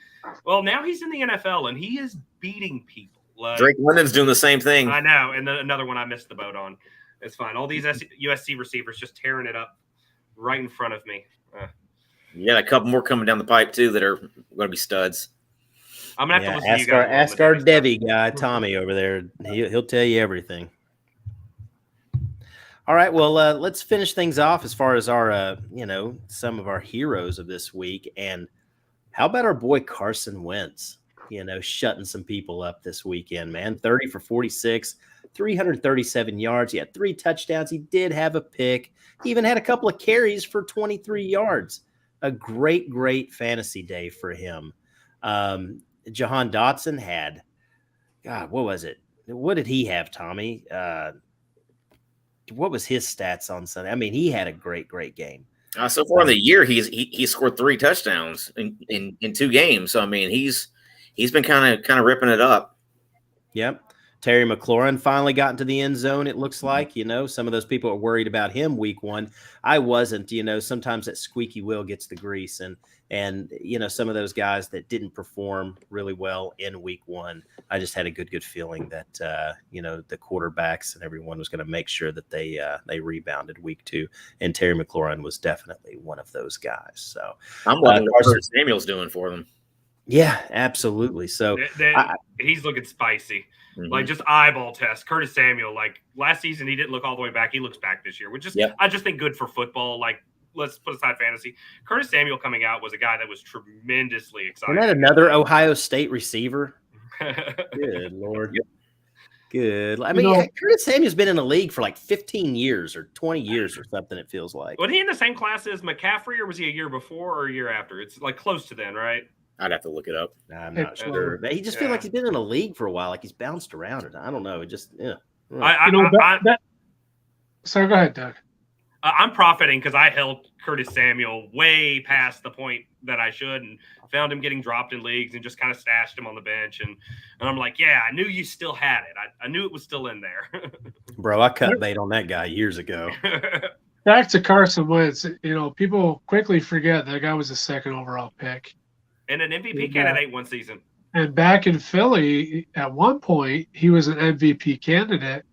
now he's in the NFL and he is beating people. Drake London's doing the same thing. I know. And then another one I missed the boat on. It's fine. All these USC receivers just tearing it up right in front of me. You got a couple more coming down the pipe, too, that are going to be studs. I'm going to have to listen to you guys. Ask our Debbie guy, Tommy, over there. He'll tell you everything. All right, well, let's finish things off as far as our, some of our heroes of this week. And how about our boy Carson Wentz, shutting some people up this weekend, man. 30 for 46, 337 yards. He had 3 touchdowns. He did have a pick. He even had a couple of carries for 23 yards. A great, great fantasy day for him. Jahan Dotson had, God, what was it? What did he have, Tommy? What was his stats on Sunday? I mean, he had a great, great game. So far in the year, he scored 3 touchdowns in 2 games. So I mean, he's been kind of ripping it up. Yep. Terry McLaurin finally got into the end zone, it looks like. Some of those people are worried about him week one. I wasn't. Sometimes that squeaky wheel gets the grease. And some of those guys that didn't perform really well in week one, I just had a good feeling that, the quarterbacks and everyone was going to make sure that they rebounded week two. And Terry McLaurin was definitely one of those guys. So I'm wondering what Carson Samuel's doing for them. Yeah, absolutely. So he's looking spicy. Mm-hmm. Like just eyeball test. Curtis Samuel, like last season, he didn't look all the way back. He looks back this year, which is I just think good for football. Like let's put aside fantasy. Curtis Samuel coming out was a guy that was tremendously exciting. Isn't that another Ohio State receiver? Good Lord. Yep. Good. I mean, Curtis Samuel's been in the league for like 15 years or 20 years or something, it feels like. Was he in the same class as McCaffrey, or was he a year before or a year after? It's like close to then, right? I'd have to look it up. I'm not sure. But he just feels like he's been in the league for a while. Like he's bounced around. I don't know. It just, So go ahead, Doug. I'm profiting because I held Curtis Samuel way past the point that I should and found him getting dropped in leagues and just kind of stashed him on the bench. And I'm like, yeah, I knew you still had it. I knew it was still in there. Bro, I cut bait on that guy years ago. Back to Carson Wentz. People quickly forget that guy was a second overall pick. And an MVP candidate one season. And back in Philly, at one point, he was an MVP candidate.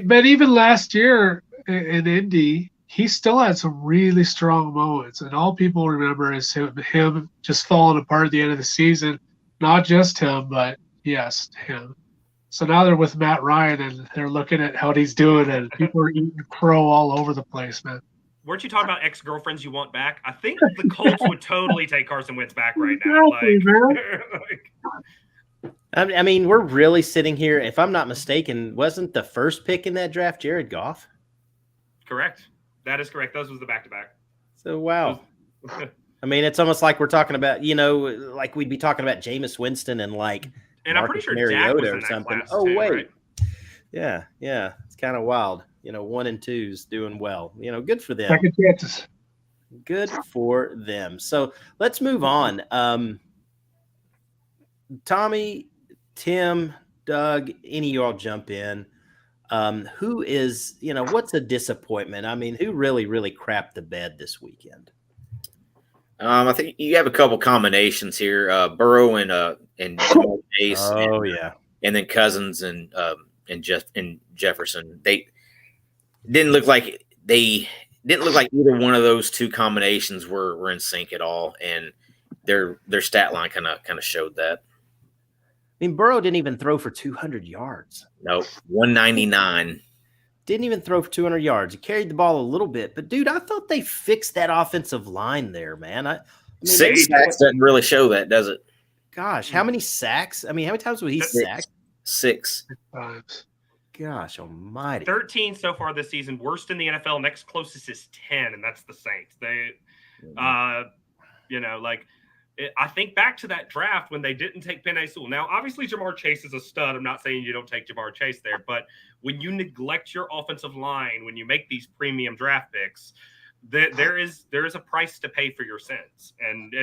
But even last year in Indy, he still had some really strong moments. And all people remember is him just falling apart at the end of the season. Not just him, but yes, him. So now they're with Matt Ryan, and they're looking at how he's doing, and people are eating crow all over the place, man. Weren't you talking about ex-girlfriends you want back? I think the Colts would totally take Carson Wentz back right now. I mean, we're really sitting here. If I'm not mistaken, wasn't the first pick in that draft Jared Goff? Correct. That is correct. Those was the back-to-back. So, wow. I mean, it's almost like we're talking about, like we'd be talking about Jameis Winston and like I'm pretty sure Mariota or something. Oh, too, wait. Right? Yeah. It's kind of wild. 1 and 2's doing well. Good for them. Second chances. Good for them. So let's move on. Tommy, Tim, Doug, any of y'all jump in. Who is, what's a disappointment? I mean, who really, really crapped the bed this weekend? I think you have a couple combinations here. Burrow and Chase. Oh, and then Cousins and Jefferson. They didn't look like either one of those two combinations were in sync at all, and their stat line kind of showed that. I mean, Burrow didn't even throw for 200 yards. Nope, 199. Didn't even throw for 200 yards. He carried the ball a little bit, but dude, I thought they fixed that offensive line there, man. I mean, 6 sacks doesn't really show that, does it? Gosh, how many sacks? I mean, how many times was he sacked? 6 times. Gosh almighty. 13 so far this season, worst in the NFL. Next closest is 10, and that's the Saints. They, I think back to that draft when they didn't take Penei Sewell. Now, obviously, Jamar Chase is a stud. I'm not saying you don't take Jamar Chase there, but when you neglect your offensive line, when you make these premium draft picks, there is a price to pay for your sins. And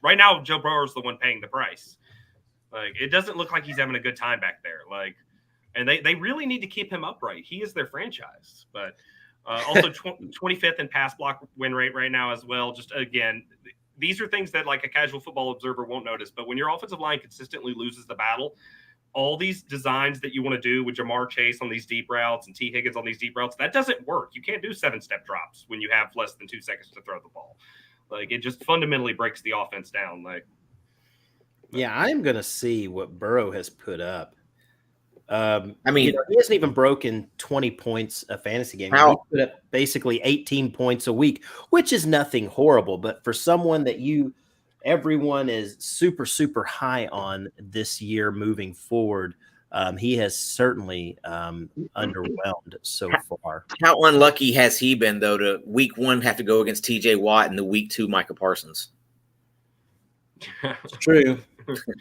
right now, Joe Burrow is the one paying the price. Like, it doesn't look like he's having a good time back there. Like, and they really need to keep him upright. He is their franchise. But also 25th in pass block win rate right now as well. Just, again, these are things that like a casual football observer won't notice. But when your offensive line consistently loses the battle, all these designs that you want to do with Jamar Chase on these deep routes and T. Higgins on these deep routes, that doesn't work. You can't do 7-step drops when you have less than 2 seconds to throw the ball. Like, it just fundamentally breaks the offense down. Like, yeah, I'm going to see what Burrow has put up. I mean, he hasn't even broken 20 points a fantasy game. He put up basically 18 points a week, which is nothing horrible. But for someone that everyone is super, super high on this year moving forward, he has certainly underwhelmed so far. How unlucky has he been, though, to week 1 have to go against TJ Watt and the week 2 Micah Parsons? It's true.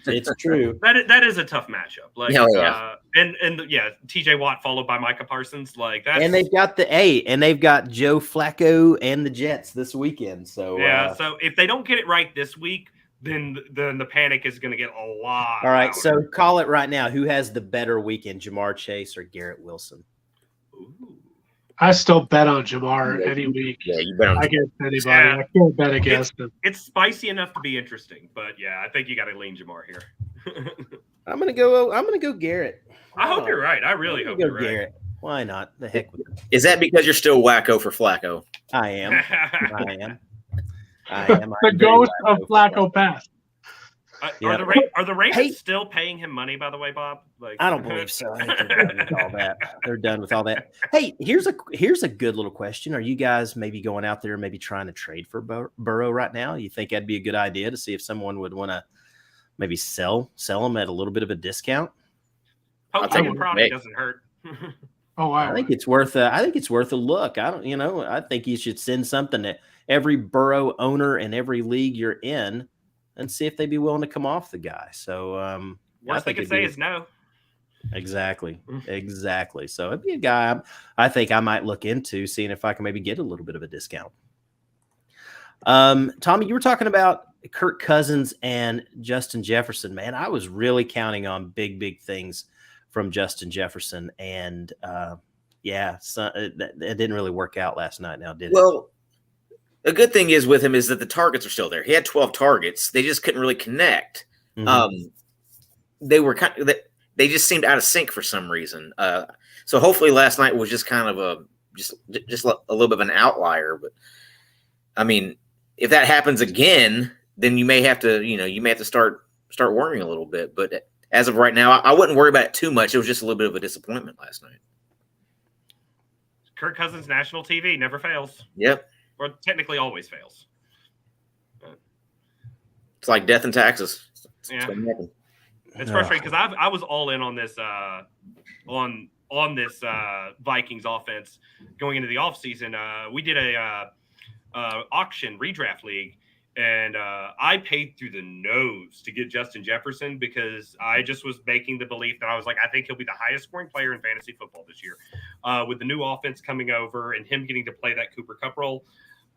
It's true. That is a tough matchup. Like, TJ Watt followed by Micah Parsons. Like that. And they've got they've got Joe Flacco and the Jets this weekend. So so if they don't get it right this week, then the panic is going to get a lot. All right, louder. so call it right now. Who has the better weekend, Jamar Chase or Garrett Wilson? Ooh. I still bet on Jamar any week. Yeah, you bet on Against anybody. Yeah. I can't bet against him. It's spicy enough to be interesting, but yeah, I think you got to lean Jamar here. I'm gonna go Garrett. I hope you're right. I really hope you're right. Garrett. Why not? The heck with it. Is that because you're still wacko for Flacco? I am. The ghost of Flacco Pass. Yeah. Are the Ravens still paying him money, by the way, Bob? Like, I don't believe so. I think they're done with all that. They're done with all that. Hey, here's a good little question. Are you guys maybe going out there and maybe trying to trade for Burrow right now? You think that'd be a good idea to see if someone would want to maybe sell him at a little bit of a discount? Poking and prodding doesn't hurt. Oh wow! I think it's worth a look. I think you should send something to every Burrow owner in every league you're in and see if they'd be willing to come off the guy. So worst they could say is no. Exactly. So it'd be a guy I think I might look into, seeing if I can maybe get a little bit of a discount. Tommy, you were talking about Kirk Cousins and Justin Jefferson. Man, I was really counting on big things from Justin Jefferson, and it didn't really work out last night. Now, did it? Well, a good thing is with him is that the targets are still there. He had 12 targets. They just couldn't really connect. Mm-hmm. They just seemed out of sync for some reason. So hopefully last night was just kind of just a little bit of an outlier. But I mean, if that happens again, then you may have to start worrying a little bit. But as of right now, I wouldn't worry about it too much. It was just a little bit of a disappointment last night. Kirk Cousins, national TV, never fails. Yep. Or technically always fails. But it's like death and taxes. It's frustrating because I was all in on this on this Vikings offense going into the offseason. We did a auction redraft league, and I paid through the nose to get Justin Jefferson because I just was making the belief that I was like, I think he'll be the highest scoring player in fantasy football this year. With the new offense coming over and him getting to play that Cooper Kupp role,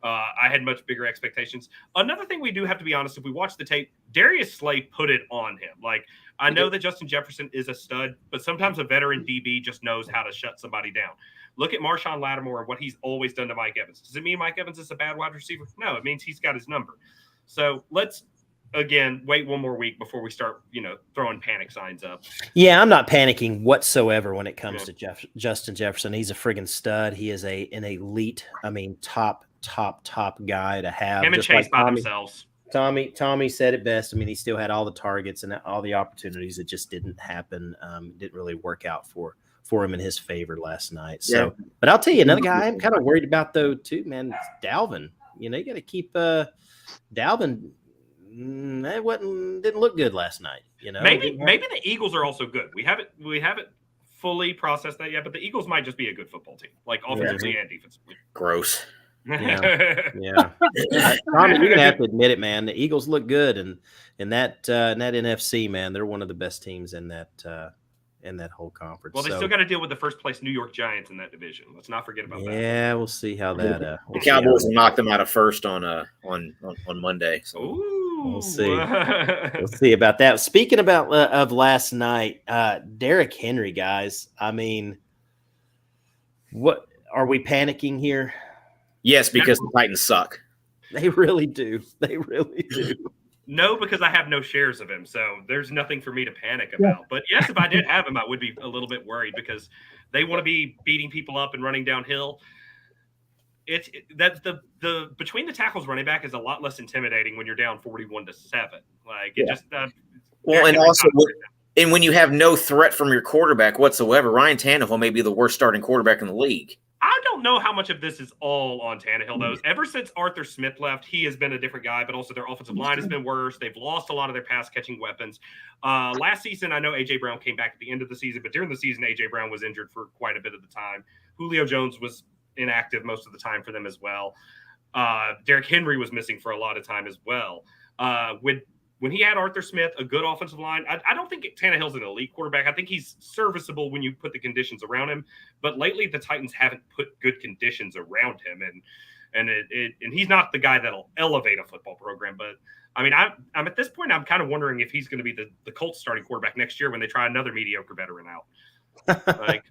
I had much bigger expectations. Another thing we do have to be honest, if we watch the tape, Darius Slay put it on him. Like, I know that Justin Jefferson is a stud, but sometimes a veteran DB just knows how to shut somebody down. Look at Marshawn Lattimore and what he's always done to Mike Evans. Does it mean Mike Evans is a bad wide receiver? No, it means he's got his number. So let's, again, wait one more week before we start, throwing panic signs up. Yeah, I'm not panicking whatsoever when it comes to Justin Jefferson. He's a friggin' stud. He is an elite, top guy to have. Him and Chase by themselves. Tommy said it best. I mean, he still had all the targets and all the opportunities. It just didn't happen. Didn't really work out for him in his favor last night. So, yeah. But I'll tell you another guy I'm kind of worried about though too, man. It's Dalvin. You got to keep Dalvin. That didn't look good last night. Maybe the Eagles are also good. We haven't fully processed that yet, but the Eagles might just be a good football team, like offensively and defensively. Gross. Yeah. Tommy, you're gonna have to admit it, man. The Eagles look good, and in that NFC, man, they're one of the best teams in that whole conference. Well, they still got to deal with the first place New York Giants in that division. Let's not forget about that. Yeah, we'll see how that. The Cowboys will knock them out of first on Monday. So. Ooh. We'll see. We'll see about that. Speaking about of last night, Derrick Henry, guys. I mean, what are we panicking here? Yes, because the Titans suck. They really do. They really do. No, because I have no shares of him, so there's nothing for me to panic about. But yes, if I did have him, I would be a little bit worried because they want to be beating people up and running downhill. That's the between the tackles running back is a lot less intimidating when you're down 41-7. Like it just and also when you have no threat from your quarterback whatsoever, Ryan Tannehill may be the worst starting quarterback in the league. I don't know how much of this is all on Tannehill, though. Ever since Arthur Smith left, he has been a different guy, but also their offensive line has been worse. They've lost a lot of their pass-catching weapons. Last season, I know A.J. Brown came back at the end of the season, but during the season, A.J. Brown was injured for quite a bit of the time. Julio Jones was inactive most of the time for them as well. Derrick Henry was missing for a lot of time as well. When he had Arthur Smith, a good offensive line, I don't think Tannehill's an elite quarterback. I think he's serviceable when you put the conditions around him. But lately, the Titans haven't put good conditions around him, and he's not the guy that'll elevate a football program. But I mean, I'm at this point, I'm kind of wondering if he's going to be the Colts starting quarterback next year when they try another mediocre veteran out. Like,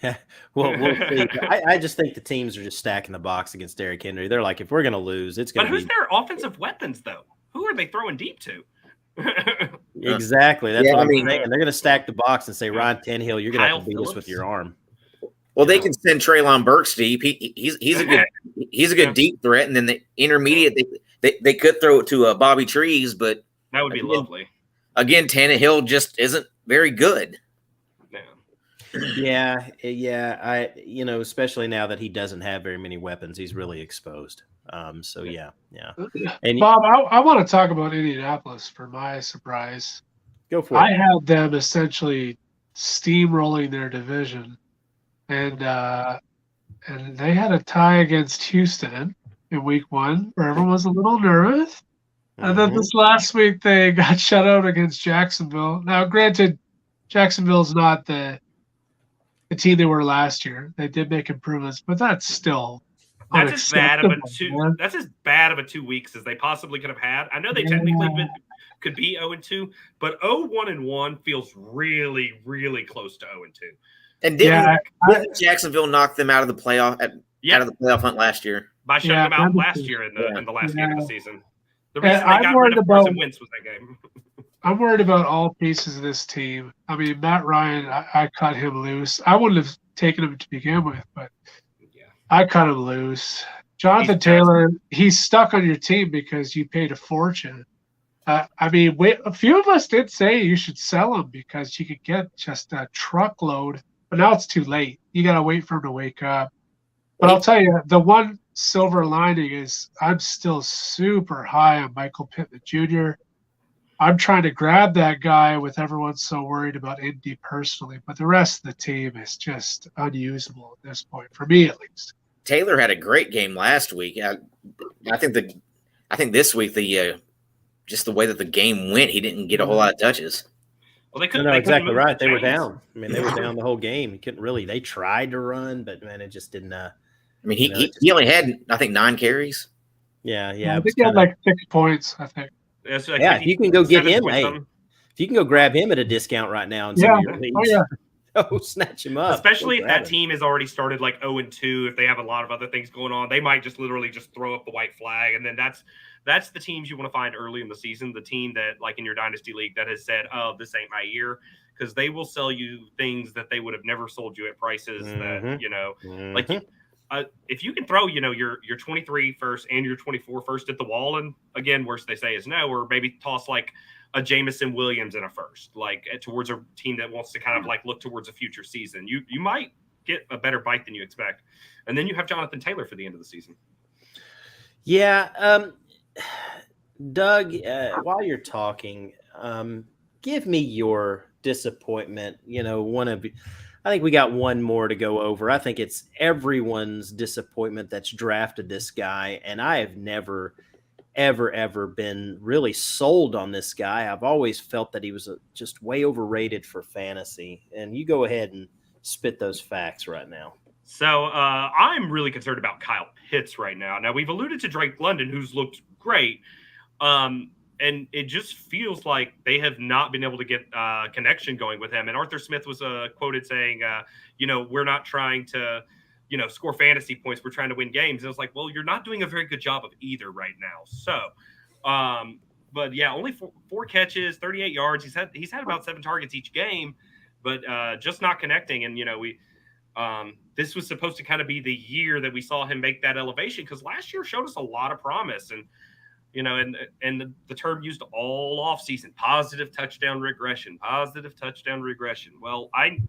yeah, well, we'll see. I just think the teams are just stacking the box against Derrick Henry. They're like, if we're going to lose, it's going to be. But who's their offensive weapons, though? Who are they throwing deep to? Exactly. That's what I'm saying. They're going to stack the box and say, Ryan Tannehill, you're going to have to beat us with your arm. Well, they can send Treylon Burks deep. He's a good deep threat, and then the intermediate they could throw it to Bobby Trees, but that would be lovely. Again, Tannehill just isn't very good. Yeah. Especially now that he doesn't have very many weapons, he's really exposed. So yeah. And Bob, I want to talk about Indianapolis for my surprise. Go for it. I had them essentially steamrolling their division, and they had a tie against Houston in week 1 where everyone was a little nervous. And then this last week they got shut out against Jacksonville. Now, granted, Jacksonville's not the team they were last year. They did make improvements, but that's still that's as bad of a 2 weeks as they possibly could have had. I know they technically could be 0-2, but 0-1-1 feels really, really close to 0-2. And didn't Jacksonville knock them out of the playoff hunt last year by shutting them out last year in the last game of the season? The reason they got rid of Carson Wentz was that game. I'm worried about all pieces of this team. I mean, Matt Ryan, I cut him loose. I wouldn't have taken him to begin with, but I cut him loose. Jonathan Taylor, he's stuck on your team because you paid a fortune. I mean, a few of us did say you should sell him because you could get just a truckload, but now it's too late. You got to wait for him to wake up. But I'll tell you, the one silver lining is I'm still super high on Michael Pittman Jr. I'm trying to grab that guy with everyone so worried about Indy personally, but the rest of the team is just unusable at this point, for me at least. Taylor had a great game last week. I think this week just the way that the game went, he didn't get a whole lot of touches. Well, they couldn't. No, exactly right. They were down. I mean, they were down the whole game. He couldn't really. They tried to run, but man, it just didn't. I mean, he only had, I think, 9 carries. Yeah. I think he had like 6 points. I think. If you can go get him, if you can go grab him at a discount right now in some of your leagues, snatch him up. Especially if that team has already started like 0-2, if they have a lot of other things going on, they might just literally just throw up the white flag, and then that's the teams you want to find early in the season. The team that, like in your dynasty league, that has said, "Oh, this ain't my year," because they will sell you things that they would have never sold you at prices that like. If you can throw, your 23 first and your 24 first at the wall, and again, worst they say is no, or maybe toss like a Jameson Williams in a first, like towards a team that wants to kind of like look towards a future season, you might get a better bite than you expect. And then you have Jonathan Taylor for the end of the season. Yeah. Doug, while you're talking, give me your disappointment. I think we got one more to go over. I think it's everyone's disappointment that's drafted this guy, and I have never, ever been really sold on this guy. I've always felt that he was just way overrated for fantasy. And you go ahead and spit those facts right now. So I'm really concerned about Kyle Pitts right now. Now, we've alluded to Drake London, who's looked great. And it just feels like they have not been able to get connection going with him. And Arthur Smith was quoted saying, we're not trying to, score fantasy points. We're trying to win games. And I was like, well, you're not doing a very good job of either right now. So, but yeah, only four catches, 38 yards. He's had about 7 targets each game, but just not connecting. And, this was supposed to kind of be the year that we saw him make that elevation, because last year showed us a lot of promise. And, and the term used all offseason, positive touchdown regression. Well, I'm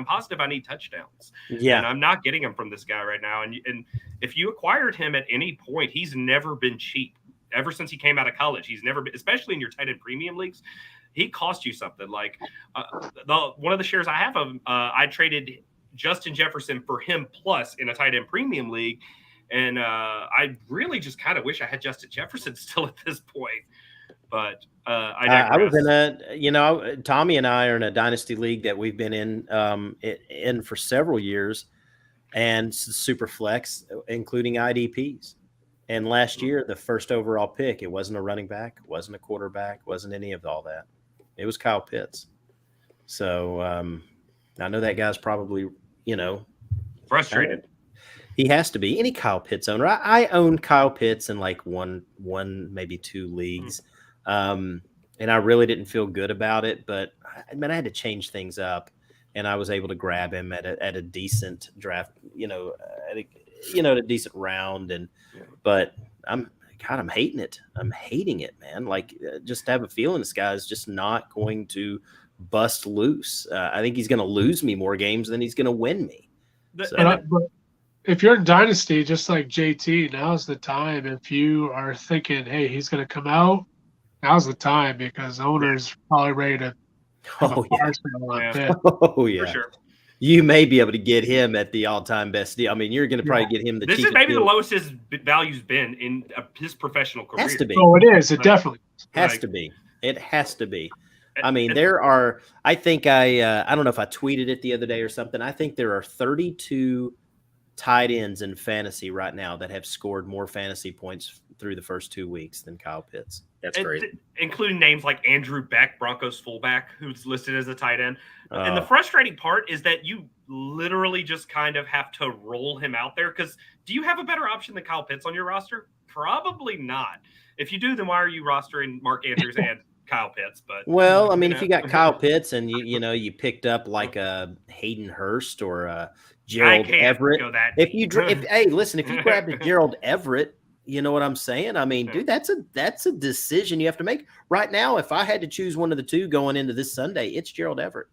positive I need touchdowns. Yeah. And I'm not getting them from this guy right now. And if you acquired him at any point, he's never been cheap. Ever since he came out of college, he's never been, especially in your tight end premium leagues, he cost you something. Like one of the shares I have of him, I traded Justin Jefferson for him plus in a tight end premium league. And I really just kind of wish I had Justin Jefferson still at this point. But I was in Tommy and I are in a dynasty league that we've been in for several years, and super flex, including IDPs. And last year, the first overall pick, it wasn't a running back, wasn't a quarterback, wasn't any of all that. It was Kyle Pitts. So I know that guy's probably, Frustrated. He has to be. Any Kyle Pitts owner. I own Kyle Pitts in like one, maybe 2 leagues. And I really didn't feel good about it, but I had to change things up, and I was able to grab him at a decent draft, at a decent round. But I'm hating it. I'm hating it, man. Like, just have a feeling this guy's just not going to bust loose. I think he's going to lose me more games than he's going to win me. But if you're in Dynasty, just like JT, now's the time. If you are thinking, hey, he's going to come out, now's the time, because owners probably ready to have a fire sale on Pitt. Oh, yeah. For sure. You may be able to get him at the all-time best deal. I mean, you're going to probably get him the This cheapest is maybe deal. the lowest his value's been in his professional career. Has to be. Oh, it is. It definitely Has to be. It has to be. I mean, there are – I think I don't know if I tweeted it the other day or something. I think there are 32 tight ends in fantasy right now that have scored more fantasy points through the first 2 weeks than Kyle Pitts. That's great. Including names like Andrew Beck, Broncos fullback, who's listed as a tight end. And the frustrating part is that you literally just kind of have to roll him out there, because do you have a better option than Kyle Pitts on your roster? Probably not. If you do, then why are you rostering Mark Andrews and Kyle Pitts? But well, I mean, if you got Kyle Pitts and you picked up like a Hayden Hurst or a Gerald Everett, if you grabbed a Gerald Everett, you know what I'm saying? I mean, dude, that's a decision you have to make right now. If I had to choose one of the two going into this Sunday, it's Gerald Everett.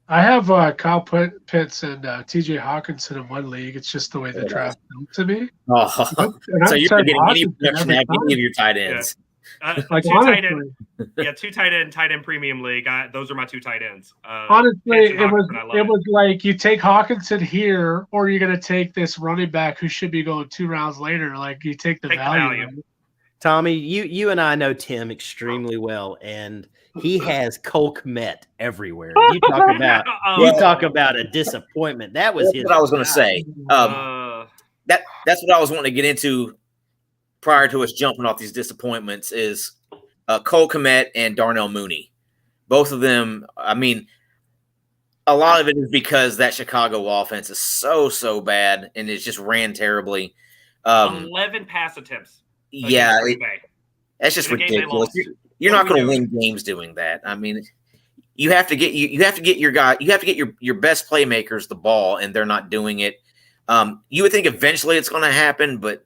I have Kyle Pitts and TJ Hawkinson in one league. It's just the way the draft built to me. Oh, so you're getting any production out of any of your tight ends. Like, two tight end premium league. Those are my 2 tight ends. Honestly, it was like, you take Hawkinson here, or you're going to take this running back who should be going 2 rounds later. Like, you take the value. Tommy, you and I know Tim extremely well, and he has Cole Kmet everywhere. You talk about a disappointment. That's what I was going to say. That's what I was wanting to get into prior to us jumping off these disappointments is Cole Kmet and Darnell Mooney. Both of them, I mean, a lot of it is because that Chicago offense is so bad, and it just ran terribly. 11 pass attempts. Yeah, that's just ridiculous. You're not going to win games doing that. I mean, you have to get your guy. You have to get your best playmakers the ball, and they're not doing it. You would think eventually it's going to happen, but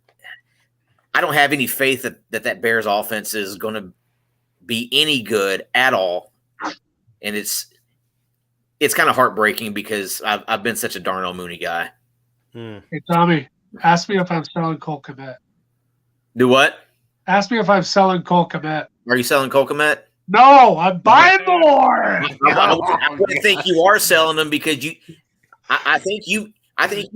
I don't have any faith that Bears offense is going to be any good at all. And it's kind of heartbreaking because I've been such a Darnell Mooney guy. Hey, Tommy, ask me if I'm selling Cole Kmet. Do what? Ask me if I'm selling Cole Kmet. Are you selling Cole Kmet? No, I'm buying more. I wouldn't think you are selling them because I think you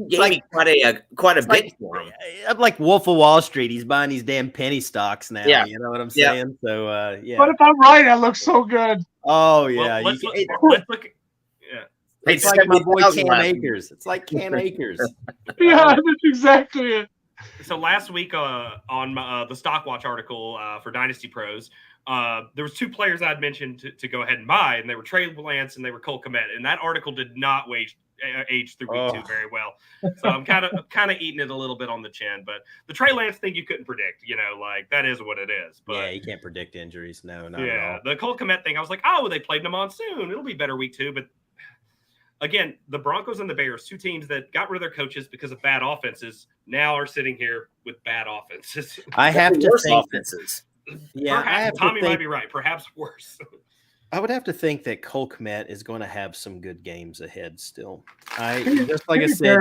gave me quite a bit for him. I'm like Wolf of Wall Street. He's buying these damn penny stocks now. Yeah. You know what I'm saying? Yeah. So, yeah. But if I'm right, that looks so good. Oh, yeah. Well, let's look at It's like my boy Cam Akers. It's like Cam Akers. Yeah, that's exactly it. So last week on the Stockwatch article for Dynasty Pros, there was 2 players I'd mentioned to go ahead and buy, and they were Trey Lance and they were Cole Kmet. And that article did not age through week 2 very well. So I'm kind of eating it a little bit on the chin. But the Trey Lance thing you couldn't predict, like that is what it is. But yeah, you can't predict injuries. No, not at all. The Cole Kmet thing, I was like, oh, they played in a monsoon. It'll be better week 2. But again, the Broncos and the Bears, 2 teams that got rid of their coaches because of bad offenses, now are sitting here with bad offenses. I have to think offenses. Yeah, perhaps Tommy might be right. Perhaps worse. I would have to think that Cole Kmet is going to have some good games ahead still. Just like I said,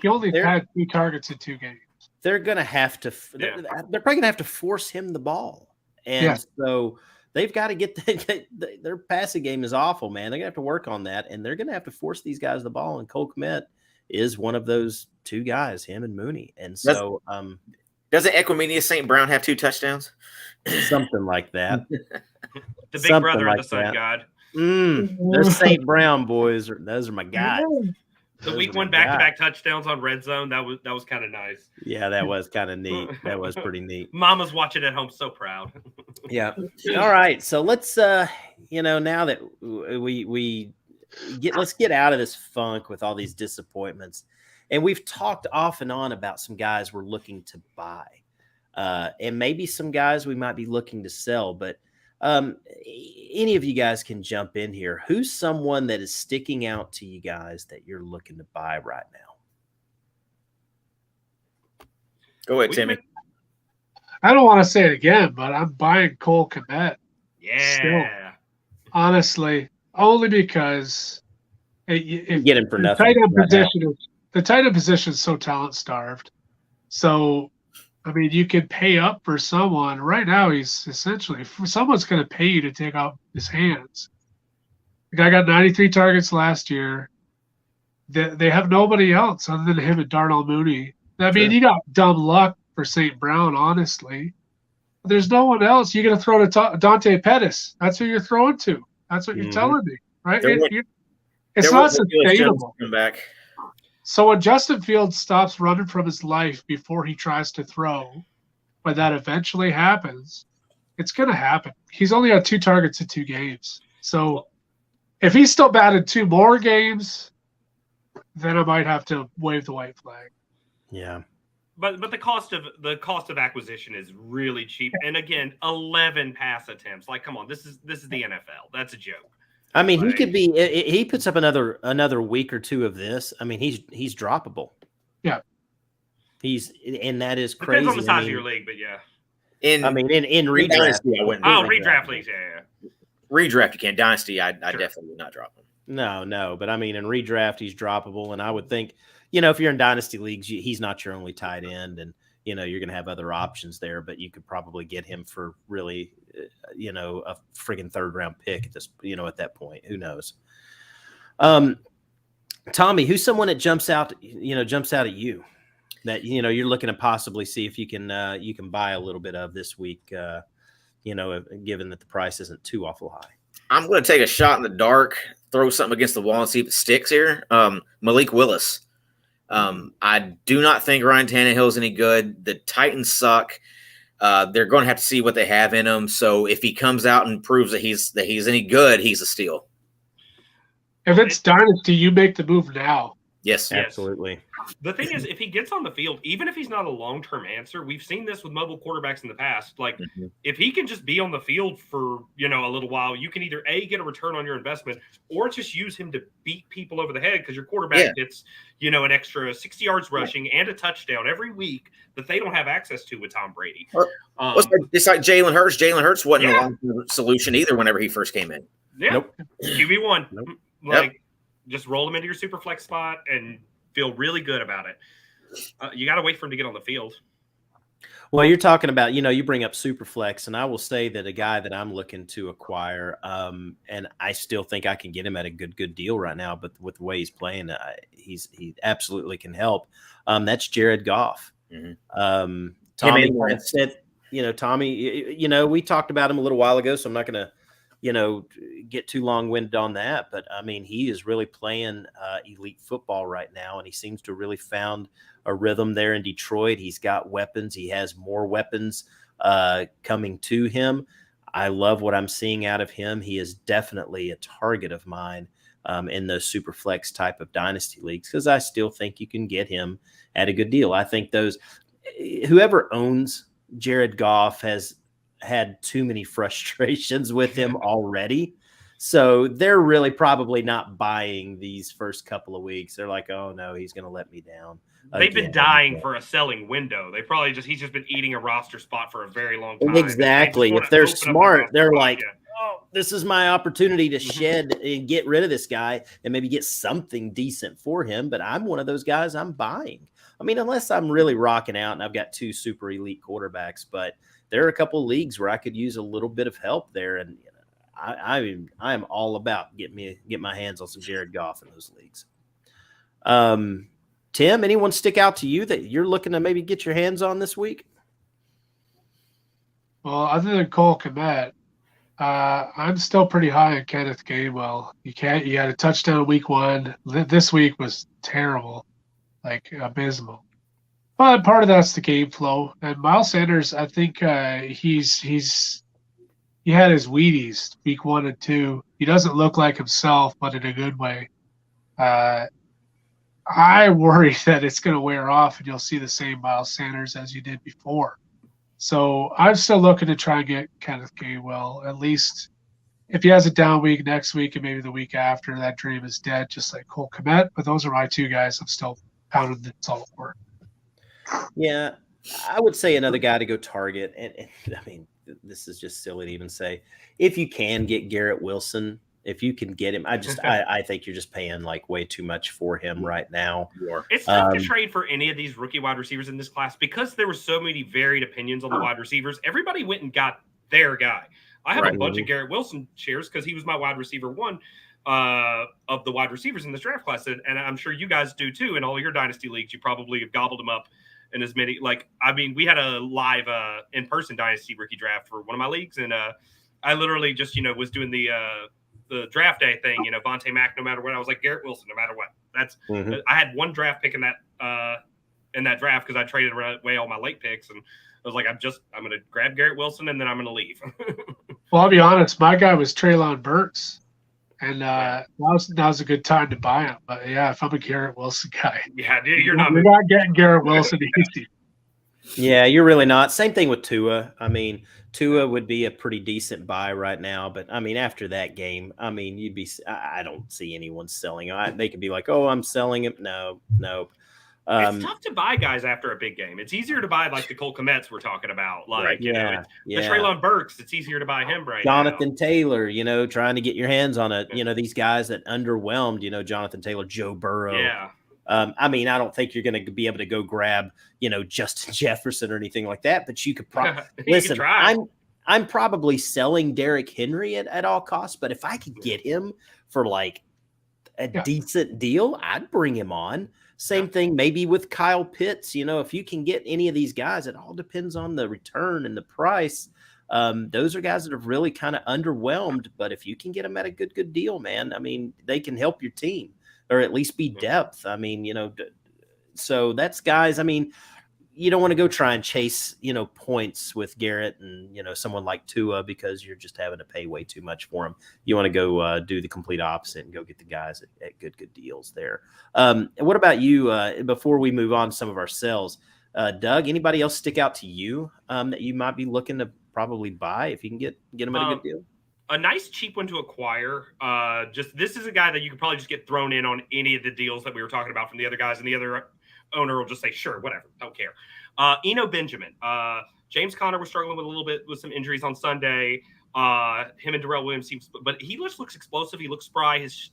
he only had 2 targets in 2 games. They're going to have to. They're probably going to have to force him the ball, and so they've got to get their passing game is awful, man. They're going to have to work on that, and they're going to have to force these guys the ball. And Cole Kmet is one of those 2 guys, him and Mooney. And so, doesn't Equimedius St. Brown have 2 touchdowns? Something like that. The big brother of the Sun God. Those St. Brown boys, those are my guys. The Those week are one my back-to-back touchdowns on red zone. That was kind of nice. Yeah, that was kind of neat. That was pretty neat. Mama's watching at home, so proud. Yeah. All right. So let's now that let's get out of this funk with all these disappointments. And we've talked off and on about some guys we're looking to buy. And maybe some guys we might be looking to sell, but any of you guys can jump in here. Who's someone that is sticking out to you guys that you're looking to buy right now? Go ahead, Timmy. I don't want to say it again, but I'm buying Cole Kmet. Yeah. Still. Honestly, only because if Get him for nothing. The tight end position is so talent starved. So, I mean, you could pay up for someone. Right now, he's essentially someone's going to pay you to take out his hands. The guy got 93 targets last year. They have nobody else other than him and Darnell Mooney. I mean, you got dumb luck for St. Brown, honestly. There's no one else. You're going to throw to Dante Pettis. That's who you're throwing to. That's what you're telling me, right? It's not sustainable. Back. So when Justin Fields stops running from his life before he tries to throw, when that eventually happens, it's going to happen. He's only had 2 targets in 2 games. So if he's still batted 2 more games, then I might have to wave the white flag. Yeah. But the cost of acquisition is really cheap. And again, 11 pass attempts. Like, come on, this is the NFL. That's a joke. I mean, he could be. He puts up another week or 2 of this. I mean, he's droppable. Yeah, and that is crazy. Depends on the size of your league, but yeah. In redraft, Dynasty, I wouldn't. Redraft leagues, yeah. Redraft you can. Dynasty, I definitely would not drop him. No, but I mean, in redraft, he's droppable, and I would think, if you're in dynasty leagues, he's not your only tight end, and you're going to have other options there, but you could probably get him for really, a friggin' 3rd round pick at this, at that point. Who knows? Tommy, who's someone that jumps out at you that, you're looking to possibly see if you can buy a little bit of this week, given that the price isn't too awful high? I'm going to take a shot in the dark, throw something against the wall and see if it sticks here. Malik Willis. I do not think Ryan Tannehill is any good. The Titans suck. They're going to have to see what they have in him. So if he comes out and proves that he's any good, he's a steal. If it's dynasty, you make the move now. Yes, absolutely. The thing is, if he gets on the field, even if he's not a long-term answer, we've seen this with mobile quarterbacks in the past. Like, if he can just be on the field for, a little while, you can either A, get a return on your investment, or just use him to beat people over the head because your quarterback gets, an extra 60 yards rushing and a touchdown every week that they don't have access to with Tom Brady. It's like Jalen Hurts. Jalen Hurts wasn't a long-term solution either whenever he first came in. Yeah. Nope. QB1. Nope. Just roll him into your super flex spot and feel really good about it. You got to wait for him to get on the field. Well, you're talking about, you bring up Superflex, and I will say that a guy that I'm looking to acquire, and I still think I can get him at a good deal right now, but with the way he's playing, he absolutely can help. That's Jared Goff. Tommy said, Tommy, we talked about him a little while ago, so I'm not going to, get too long-winded on that. But, I mean, he is really playing elite football right now, and he seems to really found a rhythm there in Detroit. He's got weapons. He has more weapons coming to him. I love what I'm seeing out of him. He is definitely a target of mine in those super flex type of dynasty leagues because I still think you can get him at a good deal. I think whoever owns Jared Goff has had too many frustrations with him already. So they're really probably not buying these first couple of weeks. They're like, oh no, he's going to let me down. They've been dying for a selling window. He's just been eating a roster spot for a very long time. Exactly. If they're smart, they're like, oh, this is my opportunity to shed and get rid of this guy and maybe get something decent for him. But I'm one of those guys I'm buying. I mean, unless I'm really rocking out and I've got 2 super elite quarterbacks, but there are a couple of leagues where I could use a little bit of help there. And I am all about get my hands on some Jared Goff in those leagues. Tim, anyone stick out to you that you're looking to maybe get your hands on this week? Well, other than Cole Kmet, I'm still pretty high on Kenneth Gainwell. You had a touchdown week 1. This week was terrible, like abysmal. But part of that's the game flow. And Miles Sanders, I think he had his Wheaties week 1 and 2. He doesn't look like himself, but in a good way. I worry that it's going to wear off and you'll see the same Miles Sanders as you did before. So I'm still looking to try and get Kenneth Gainwell. At least if he has a down week next week and maybe the week after, that dream is dead, just like Cole Kmet. But those are my 2 guys I'm still pounding the salt for. Yeah, I would say another guy to go target. And I mean, this is just silly to even say. If you can get Garrett Wilson, if you can get him, I think you're just paying like way too much for him right now. It's tough to trade for any of these rookie wide receivers in this class because there were so many varied opinions on the wide receivers. Everybody went and got their guy. I have a bunch of Garrett Wilson shares because he was my wide receiver 1 of the wide receivers in this draft class. And I'm sure you guys do too. In all your dynasty leagues, you probably have gobbled him up in as many. Like, I mean, we had a live in-person dynasty rookie draft for one of my leagues. And I literally just, was doing the draft day thing, Vontae Mack, no matter what. I was like, Garrett Wilson, no matter what. That's I had one draft pick in that draft because I traded away all my late picks. And I was like, I'm going to grab Garrett Wilson and then I'm going to leave. Well, I'll be honest. My guy was Treylon Burks, and now's a good time to buy him. But yeah, if I'm a Garrett Wilson guy, yeah, dude, you're not getting Garrett Wilson easy. Yeah, you're really not. Same thing with Tua. I mean, Tua would be a pretty decent buy right now, but I mean, after that game, I mean, I don't see anyone selling. They could be like, "Oh, I'm selling him." No. It's tough to buy guys after a big game. It's easier to buy like the Cole Kmets we're talking about. Like, the Treylon Burks, it's easier to buy him right Jonathan now. Taylor, trying to get your hands on it. These guys that underwhelmed, Jonathan Taylor, Joe Burrow. Yeah. I mean, I don't think you're going to be able to go grab, Justin Jefferson or anything like that, but you could probably listen. I'm probably selling Derrick Henry at all costs, but if I could get him for like a decent deal, I'd bring him on. Same thing maybe with Kyle Pitts. If you can get any of these guys, it all depends on the return and the price. Those are guys that have really kind of underwhelmed, but if you can get them at a good deal, man, I mean, they can help your team or at least be depth. I mean, so that's guys. I mean, you don't want to go try and chase, points with Garrett and, someone like Tua because you're just having to pay way too much for them. You want to go do the complete opposite and go get the guys at good deals there. What about you before we move on to some of our sells? Doug, anybody else stick out to you that you might be looking to probably buy if you can get them at a good deal? A nice cheap one to acquire. This is a guy that you could probably just get thrown in on any of the deals that we were talking about from the other guys, and the other owner will just say, sure, whatever, don't care. Eno Benjamin. James Conner was struggling with a little bit with some injuries on Sunday. Him and Darrell Williams but he just looks explosive. He looks spry. His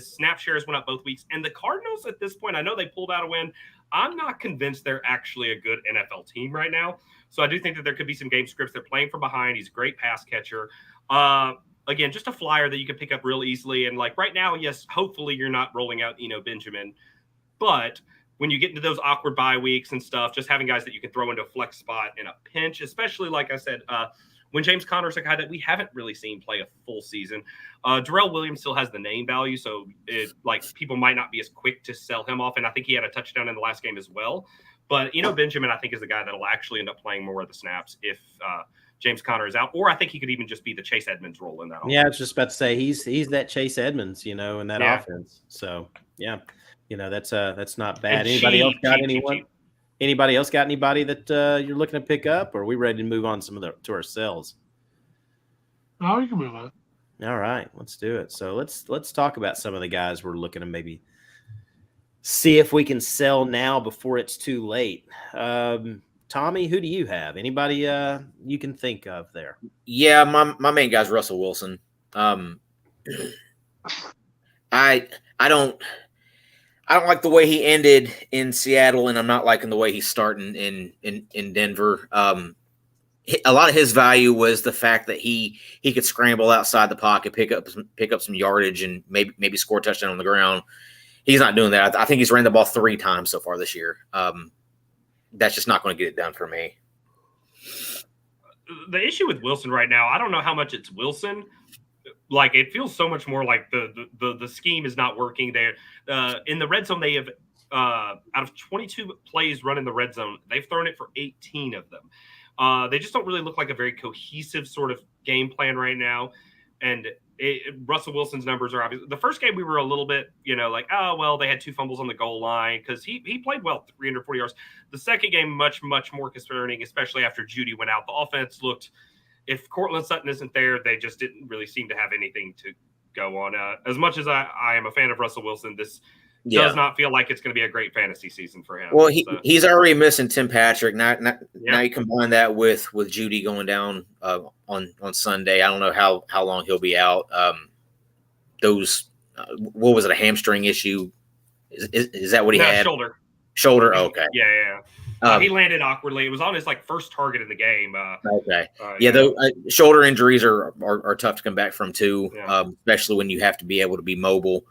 snap shares went up both weeks. And the Cardinals at this point, I know they pulled out a win. I'm not convinced they're actually a good NFL team right now. So I do think that there could be some game scripts. They're playing from behind. He's a great pass catcher. Again, just a flyer that you can pick up real easily. And like right now, yes, hopefully you're not rolling out Eno Benjamin. But when you get into those awkward bye weeks and stuff, just having guys that you can throw into a flex spot in a pinch, especially like I said, when James Conner's a guy that we haven't really seen play a full season. Darrell Williams still has the name value, so people might not be as quick to sell him off. And I think he had a touchdown in the last game as well. But Eno Benjamin, I think, is the guy that'll actually end up playing more of the snaps if James Conner is out, or I think he could even just be the Chase Edmonds role in that offense. Yeah, I was just about to say he's that Chase Edmonds, in that offense. So yeah, that's not bad. Anybody else got anyone? Anybody else got anybody that you're looking to pick up, or are we ready to move on to our sells? Oh, we can move on. All right, let's do it. So let's talk about some of the guys we're looking to maybe see if we can sell now before it's too late. Tommy, who do you have? Anybody you can think of there? Yeah, my main guy's Russell Wilson. I don't like the way he ended in Seattle, and I'm not liking the way he's starting in Denver. A lot of his value was the fact that he could scramble outside the pocket, pick up some yardage, and maybe score a touchdown on the ground. He's not doing that. I think he's ran the ball 3 times so far this year. That's just not going to get it done for me. the issue with Wilson right now, I don't know how much it's Wilson. Like, it feels so much more like the scheme is not working there. In the red zone, they have out of 22 plays run in the red zone, they've thrown it for 18 of them. They just don't really look like a very cohesive sort of game plan right now. And Russell Wilson's numbers are obvious. The first game we were a little bit, like, oh, well, they had 2 fumbles on the goal line because he played well, 340 yards. The second game, much, much more concerning, especially after Judy went out. The offense looked, if Cortland Sutton isn't there, they just didn't really seem to have anything to go on. As much as I am a fan of Russell Wilson, this does not feel like it's going to be a great fantasy season for him. Well, he's already missing Tim Patrick. Now you combine that with Judy going down on Sunday. I don't know how long he'll be out. What was it, a hamstring issue? Is that what he had? Shoulder. Okay. Yeah. He landed awkwardly. It was on his first target in the game. Okay. Shoulder injuries are tough to come back from too, especially when you have to be able to be mobile.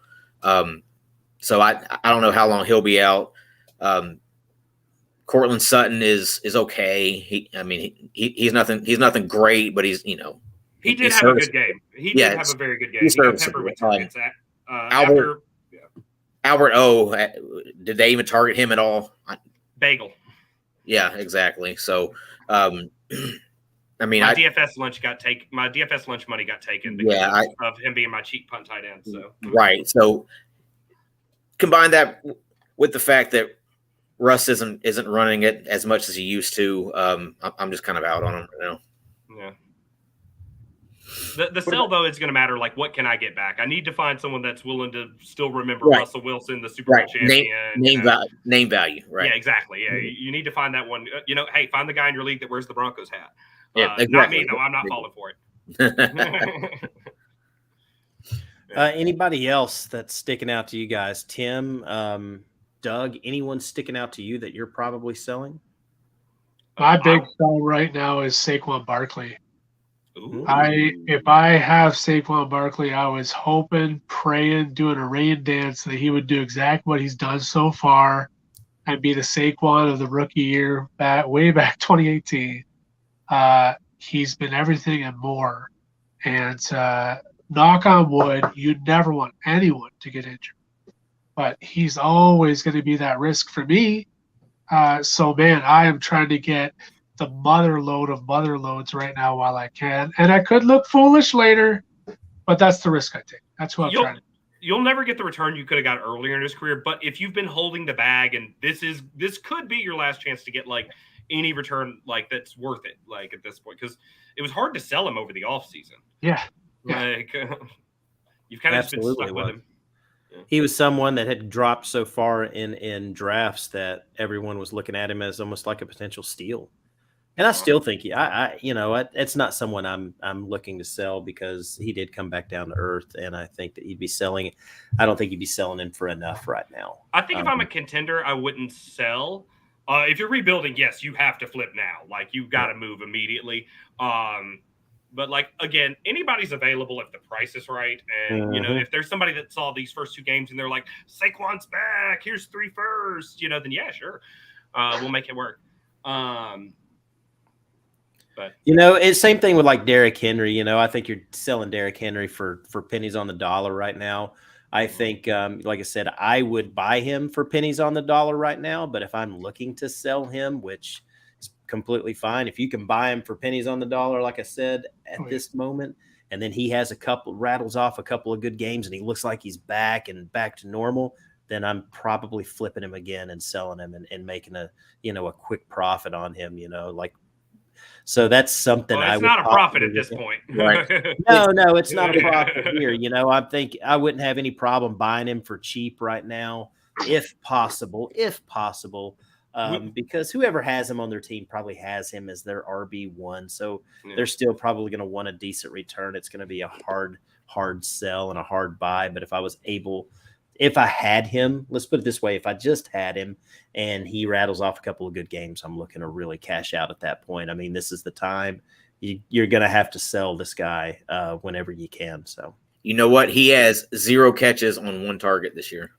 So I don't know how long he'll be out. Cortland Sutton is okay. He's nothing great, but he's he did have a good game. He did have a very good game. He got peppered with targets. Albert O, did they even target him at all? Bagel. Yeah, exactly. So, my DFS lunch got taken. My DFS lunch money got taken because of him being my cheap punt tight end. So right. So combine that with the fact that Russ isn't running it as much as he used to. I'm just kind of out on him right now. Yeah. The sell, though, is going to matter. Like, what can I get back? I need to find someone that's willing to still remember Russell Wilson, the Super Bowl champion. Name value, right? Yeah, exactly. Yeah, you need to find that one. Hey, find the guy in your league that wears the Broncos hat. Exactly. Not me, though. I'm not falling for it. Anybody else that's sticking out to you guys? Tim, Doug, anyone sticking out to you that you're probably selling? My big sell right now is Saquon Barkley. Ooh. If I have Saquon Barkley, I was hoping, praying, doing a rain dance that he would do exactly what he's done so far and be the Saquon of the rookie year way back 2018. He's been everything and more. And knock on wood, you never want anyone to get injured. But he's always going to be that risk for me. So, man, I am trying to get the mother load of mother loads right now while I can. And I could look foolish later, but that's the risk I take. That's who I'm trying to do. You'll never get the return you could have got earlier in his career, but if you've been holding the bag and this could be your last chance to get any return that's worth it at this point, because it was hard to sell him over the offseason. Yeah. You've kind of just been stuck with him. He was someone that had dropped so far in drafts that everyone was looking at him as almost like a potential steal. And I still think it's not someone I'm looking to sell because he did come back down to earth, and I think that he'd be selling. I don't think he'd be selling him for enough right now. I think if I'm a contender, I wouldn't sell. If you're rebuilding, yes, you have to flip now. You've got to move immediately. But again, anybody's available if the price is right. And, if there's somebody that saw these first 2 games and they're like, Saquon's back, here's 3 firsts, then yeah, sure. We'll make it work. But it's same thing with Derrick Henry. I think you're selling Derrick Henry for pennies on the dollar right now. I think, like I said, I would buy him for pennies on the dollar right now. But if I'm looking to sell him, which is completely fine, if you can buy him for pennies on the dollar, like I said, at this moment, and then he has rattles off a couple of good games and he looks like he's back to normal, then I'm probably flipping him again and selling him and making a quick profit on him, So that's something it's not a profit at this point. Right. No, it's not a profit here. I wouldn't have any problem buying him for cheap right now, if possible, because whoever has him on their team probably has him as their RB1. So they're still probably going to want a decent return. It's going to be a hard sell and a hard buy. But if I had him, let's put it this way, if I just had him and he rattles off a couple of good games, I'm looking to really cash out at that point. I mean, this is the time you're going to have to sell this guy whenever you can. So, you know what? He has 0 catches on 1 target this year.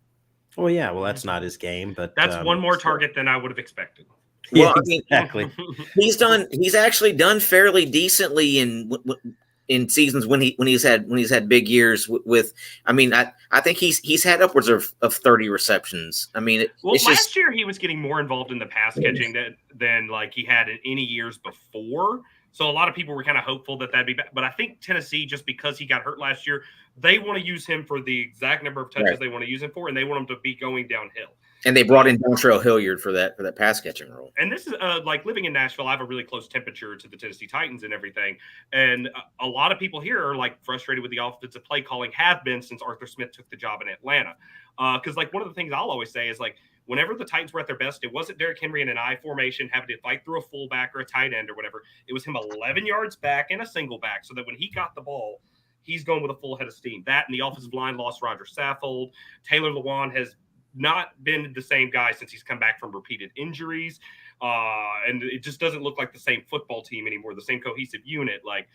Oh, yeah. Well, that's not his game, but that's one more target than I would have expected. Well, Yeah, I mean, exactly. he's actually done fairly decently in seasons when he's had big years with. I mean, I think he's had upwards of 30 receptions. I mean, Well, it's last just year he was getting more involved in the pass catching than like he had in any years before. So a lot of people were kind of hopeful that that'd be back. But I think Tennessee, just because he got hurt last year, they want to use him for the exact number of touches Right. they want to use him for, and they want him to be going downhill. and they brought in Dontrell Hilliard for that pass catching role. And this is like living in Nashville. I have a really close temperature to the Tennessee Titans and everything. And a lot of people here are like frustrated with the offensive play calling, have been since Arthur Smith took the job in Atlanta. Because like one of the things I'll always say is like whenever the Titans were at their best, it wasn't Derrick Henry in an I formation having to fight through a fullback or a tight end or whatever. It was him 11 yards back and a single back, so that when he got the ball, he's going with a full head of steam. That and the offensive line lost Roger Saffold. Taylor Lewan has not been the same guy since he's come back from repeated injuries. And it just doesn't look like the same football team anymore, the same cohesive unit. Like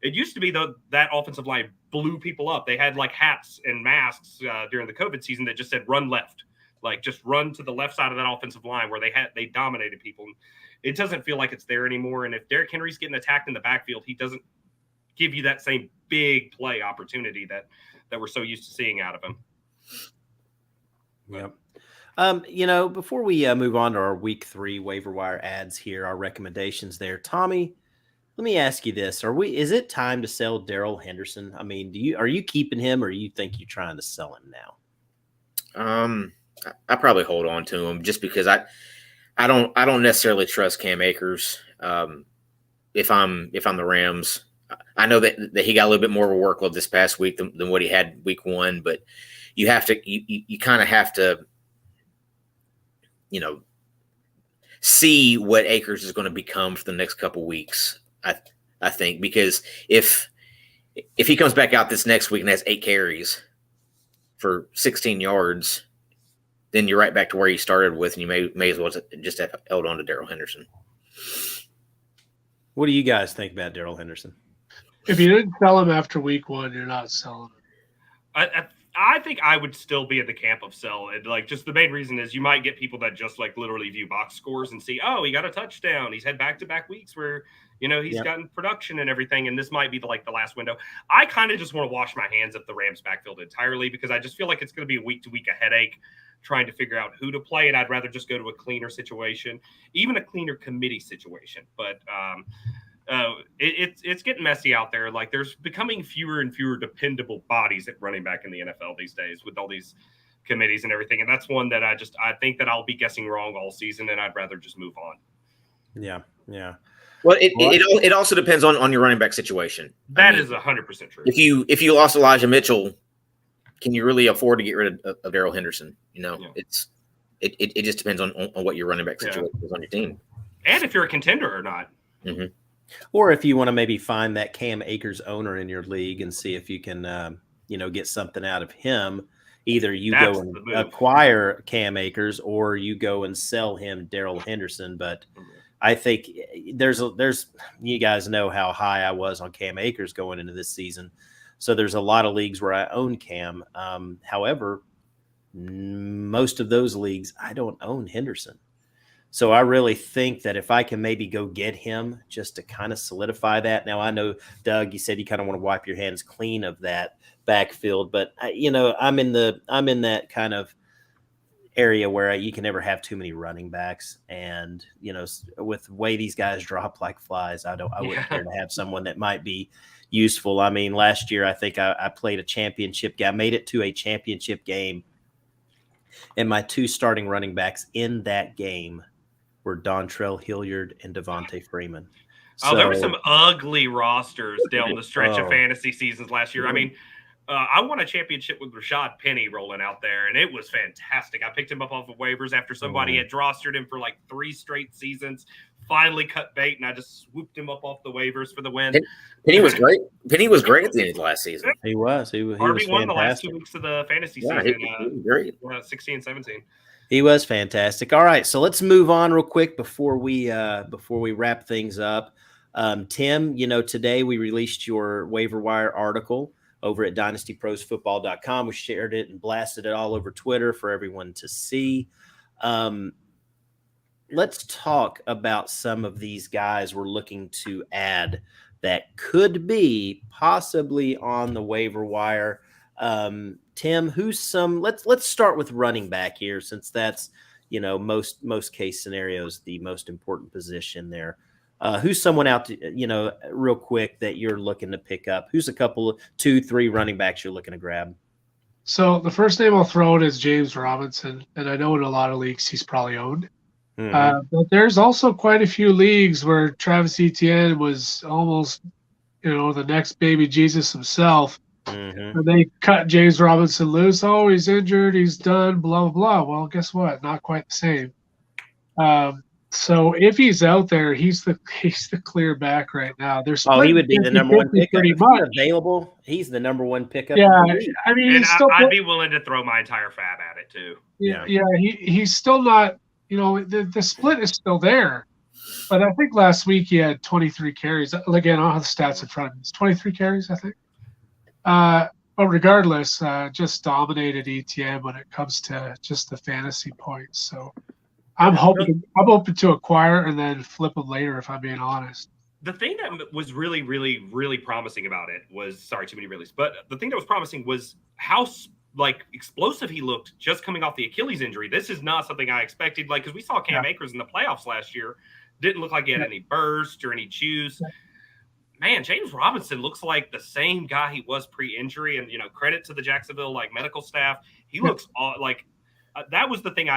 it used to be that offensive line blew people up. They had like hats and masks during the COVID season that just said run left, like just run to the left side of that offensive line where they dominated people. It doesn't feel like it's there anymore. And if Derrick Henry's getting attacked in the backfield, he doesn't give you that same big play opportunity that we're so used to seeing out of him. Yep. Before we move on to our week 3 waiver wire ads here, our recommendations there, Tommy, let me ask you this. Is it time to sell Darrell Henderson? I mean, are you keeping him or you think you're trying to sell him now? I probably hold on to him just because I don't necessarily trust Cam Akers. If I'm the Rams, I know that he got a little bit more of a workload this past week than what he had week 1, but you kind of have to, see what Akers is going to become for the next couple weeks. I think because if he comes back out this next week and has 8 carries for 16 yards, then you're right back to where you started with, and you may as well just have held on to Darrell Henderson. What do you guys think about Darrell Henderson? If you didn't sell him after week 1, you're not selling him. I think I would still be in the camp of sell. And like, just the main reason is you might get people that just like literally view box scores and see, oh, he got a touchdown. He's had back-to-back weeks where, he's gotten production and everything. And this might be the last window. I kind of just want to wash my hands of the Rams backfield entirely because I just feel like it's going to be a week-to-week a headache trying to figure out who to play. And I'd rather just go to a cleaner situation, even a cleaner committee situation. But, it's getting messy out there. Like there's becoming fewer and fewer dependable bodies at running back in the NFL these days with all these committees and everything. And that's one that I think that I'll be guessing wrong all season, and I'd rather just move on. Yeah. Well, it also depends on your running back situation. That is 100% true. If you lost Elijah Mitchell, can you really afford to get rid of Darrell Henderson? It just depends on what your running back situation is on your team, and if you're a contender or not. Mm-hmm. Or if you want to maybe find that Cam Akers owner in your league and see if you can, get something out of him. Either you go and acquire Cam Akers or you go and sell him Darrell Henderson. But I think there's you guys know how high I was on Cam Akers going into this season. So there's a lot of leagues where I own Cam. However, most of those leagues, I don't own Henderson. So I really think that if I can maybe go get him just to kind of solidify that. Now, I know, Doug, you said you kind of want to wipe your hands clean of that backfield, but I'm in that kind of area where you can never have too many running backs. And, with the way these guys drop like flies, I wouldn't care to have someone that might be useful. I mean, last year, I think I played a championship game. I made it to a championship game, and my 2 starting running backs in that game were Dontrell Hilliard and Devontae Freeman. There were some ugly rosters down the stretch of fantasy seasons last year. I mean, I won a championship with Rashad Penny rolling out there, and it was fantastic. I picked him up off of waivers after somebody had rostered him for like 3 straight seasons, finally cut bait, and I just swooped him up off the waivers for the win. Penny was great. Penny was great at the end of last season. He was. He was won the last 2 weeks of the fantasy season. He was great. 16 and 17. He was fantastic. All right, so let's move on real quick before we wrap things up. Tim, today we released your waiver wire article over at dynastyprosfootball.com. We shared it and blasted it all over Twitter for everyone to see. let's talk about some of these guys we're looking to add that could be possibly on the waiver wire. Tim, let's start with running back here, since that's, most case scenarios, the most important position there. Who's someone out to, real quick, that you're looking to pick up? Who's a couple, 2-3 running backs you're looking to grab? So the first name I'll throw out is James Robinson, and I know in a lot of leagues he's probably owned. But there's also quite a few leagues where Travis Etienne was almost, the next baby Jesus himself. And they cut James Robinson loose. Oh, he's injured. He's done. Blah, blah, blah. Well, guess what? Not quite the same. So if he's out there, he's the clear back right now. There's he would be the number one pickup. Pretty if much he's available. He's the number one pickup. Yeah, I mean, and I'd be willing to throw my entire fab at it too. Yeah. He's still not. The split is still there, but I think last week he had 23 carries. Again, I don't have the stats in front of me. It's 23 carries, I think. But regardless, just dominated ETN when it comes to just the fantasy points. So I'm open to acquire and then flip them later, if I'm being honest. The thing that was really, really, really promising about it was, sorry, too many releases, but the thing that was promising was how explosive he looked just coming off the Achilles injury. This is not something I expected, because we saw Cam Akers in the playoffs last year. Didn't look like he had any burst or any juice. Man, James Robinson looks like the same guy he was pre-injury, and credit to the Jacksonville medical staff. He looks that was the thing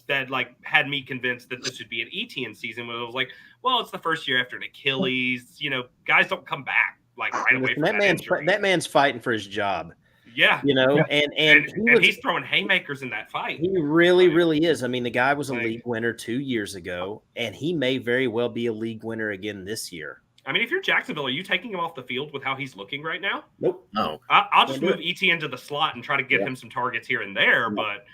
that had me convinced that this should be an ETN season. Where it was like, well, it's the first year after an Achilles. Guys don't come back right away from that man's fighting for his job. Yeah, and he's throwing haymakers in that fight. He really, really is. I mean, the guy was a league winner 2 years ago, and he may very well be a league winner again this year. I mean, if you're Jacksonville, are you taking him off the field with how he's looking right now? Nope. No. I'll just move ETN to the slot and try to give him some targets here and there. But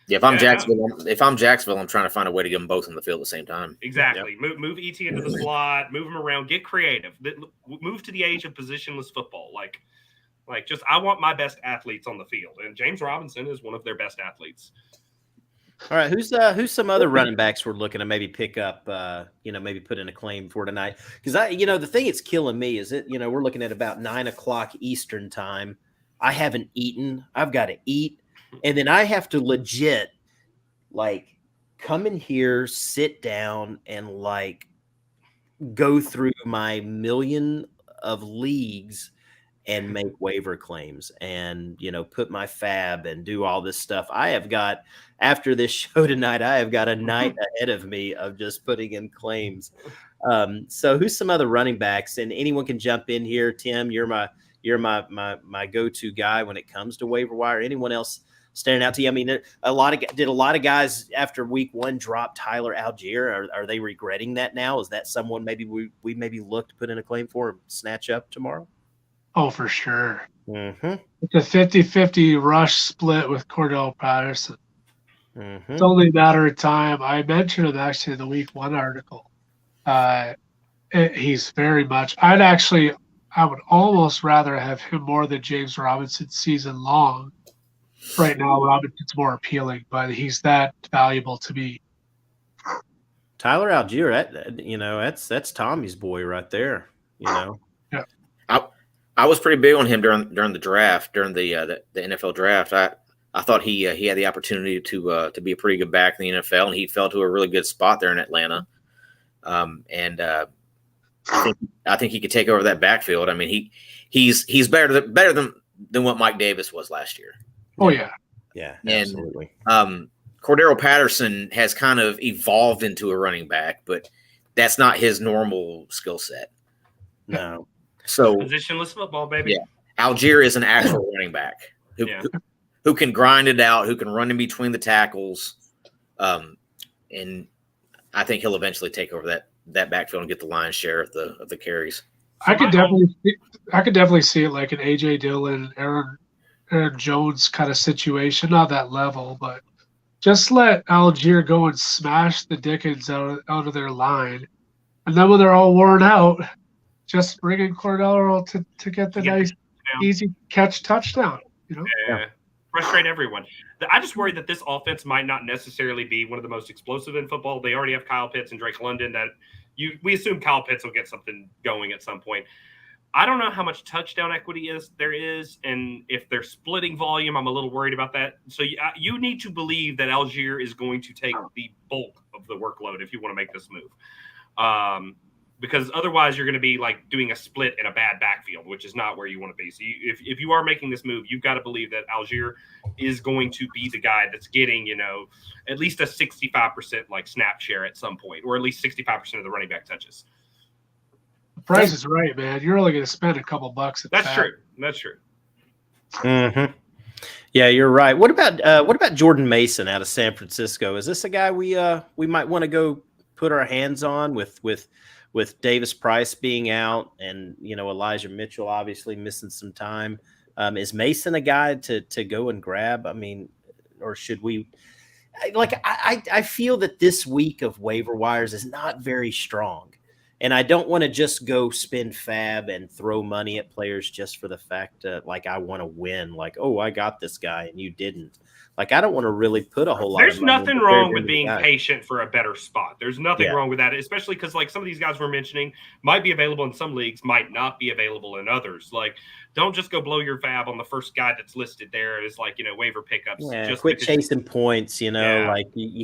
if I'm Jacksonville, I'm trying to find a way to get them both on the field at the same time. Exactly. Yep. Move ETN to the slot. Move him around. Get creative. Move to the age of positionless football. I want my best athletes on the field, and James Robinson is one of their best athletes. All right, who's some other running backs we're looking to maybe pick up, maybe put in a claim for tonight? Because the thing that's killing me is we're looking at about 9:00 Eastern time. I haven't eaten. I've got to eat, and then I have to legit come in here, sit down, and go through my million of leagues and make waiver claims and, put my fab and do all this stuff. After this show tonight, I have got a night ahead of me of just putting in claims. So who's some other running backs? And anyone can jump in here. Tim, you're my go-to guy when it comes to waiver wire. Anyone else standing out to you? I mean, did a lot of guys after week 1 drop Tyler Algier? Are they regretting that now? Is that someone maybe we maybe look to put in a claim for and snatch up tomorrow? Oh, for sure. Mm-hmm. It's a 50-50 rush split with Cordell Patterson. Mm-hmm. It's only a matter of time. I mentioned him actually in the week 1 article. He's very much – I would almost rather have him more than James Robinson season long. Right now, Robinson's more appealing, but he's that valuable to me. Tyler Algier, that's Tommy's boy right there, Yeah. I was pretty big on him during the draft, during the NFL draft. I thought he had the opportunity to be a pretty good back in the NFL, and he fell to a really good spot there in Atlanta. I think he could take over that backfield. I mean, he's better than what Mike Davis was last year. Oh yeah, absolutely. Cordero Patterson has kind of evolved into a running back, but that's not his normal skill set. No. So positionless football, baby. Yeah, Algier is an actual running back who can grind it out, who can run in between the tackles, and I think he'll eventually take over that backfield and get the lion's share of the carries. I could definitely see it like an AJ Dillon, Aaron Jones kind of situation, not that level, but just let Algier go and smash the Dickens out of their line, and then when they're all worn out, just bring in Cordell to get the nice, easy catch touchdown. Yeah. frustrate everyone. I just worry that this offense might not necessarily be one of the most explosive in football. They already have Kyle Pitts and Drake London. We assume Kyle Pitts will get something going at some point. I don't know how much touchdown equity there is, and if they're splitting volume, I'm a little worried about that. So you need to believe that Algier is going to take the bulk of the workload if you want to make this move. Because otherwise you're going to be like doing a split in a bad backfield, which is not where you want to be. So if you are making this move, you've got to believe that Algier is going to be the guy that's getting, at least a 65% like snap share at some point, or at least 65% of the running back touches. The price is right, man. You're only going to spend a couple bucks. That's true. That's true. Mm-hmm. Yeah, you're right. What about Jordan Mason out of San Francisco? Is this a guy we might want to go put our hands on with Davis Price being out and Elijah Mitchell obviously missing some time? Is Mason a guy to go and grab? I mean, or should we? I feel that this week of waiver wires is not very strong. And I don't want to just go spend fab and throw money at players just for the fact that, I want to win. Like, oh, I got this guy and you didn't. Like, I don't want to really put a whole lot There's of money. nothing wrong with being patient for a better spot. There's nothing wrong with that, especially because, some of these guys we're mentioning might be available in some leagues, might not be available in others. Don't just go blow your fab on the first guy that's listed there as waiver pickups. Yeah, just quit chasing points. You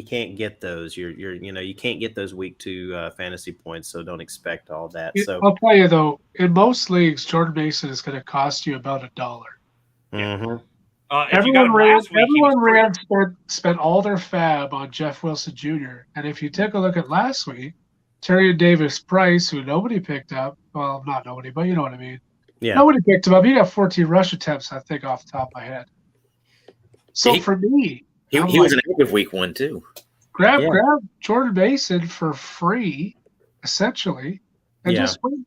can't get those. You can't get those week 2 fantasy points. So don't expect all that. So I'll tell you though, in most leagues, Jordan Mason is going to cost you about $1. Mm-hmm. Everyone spent all their fab on Jeff Wilson Jr. And if you take a look at last week, Terry Davis Price, who nobody picked up, well, not nobody, but you know what I mean. Yeah. Nobody picked him up. He got 14 rush attempts, I think, off the top of my head. So for me, he was an active week 1 too. Grab Jordan Mason for free, essentially, and just wait.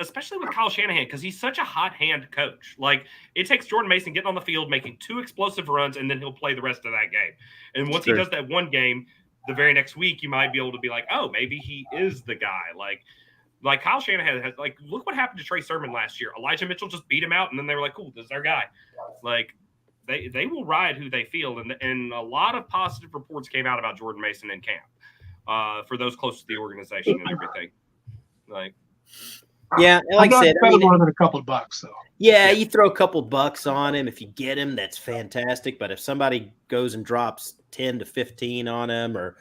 Especially with Kyle Shanahan, because he's such a hot hand coach. It takes Jordan Mason getting on the field, making 2 explosive runs, and then he'll play the rest of that game. And once he does that one game, the very next week, you might be able to be like, oh, maybe he is the guy. Like Kyle Shanahan has, look what happened to Trey Sermon last year. Elijah Mitchell just beat him out, and then they were like, cool, this is our guy. They will ride who they feel, and a lot of positive reports came out about Jordan Mason in camp for those close to the organization and everything. Yeah, like I said, more than a couple of bucks though. Yeah, you throw a couple bucks on him. If you get him, that's fantastic. But if somebody goes and drops 10 to 15 on him or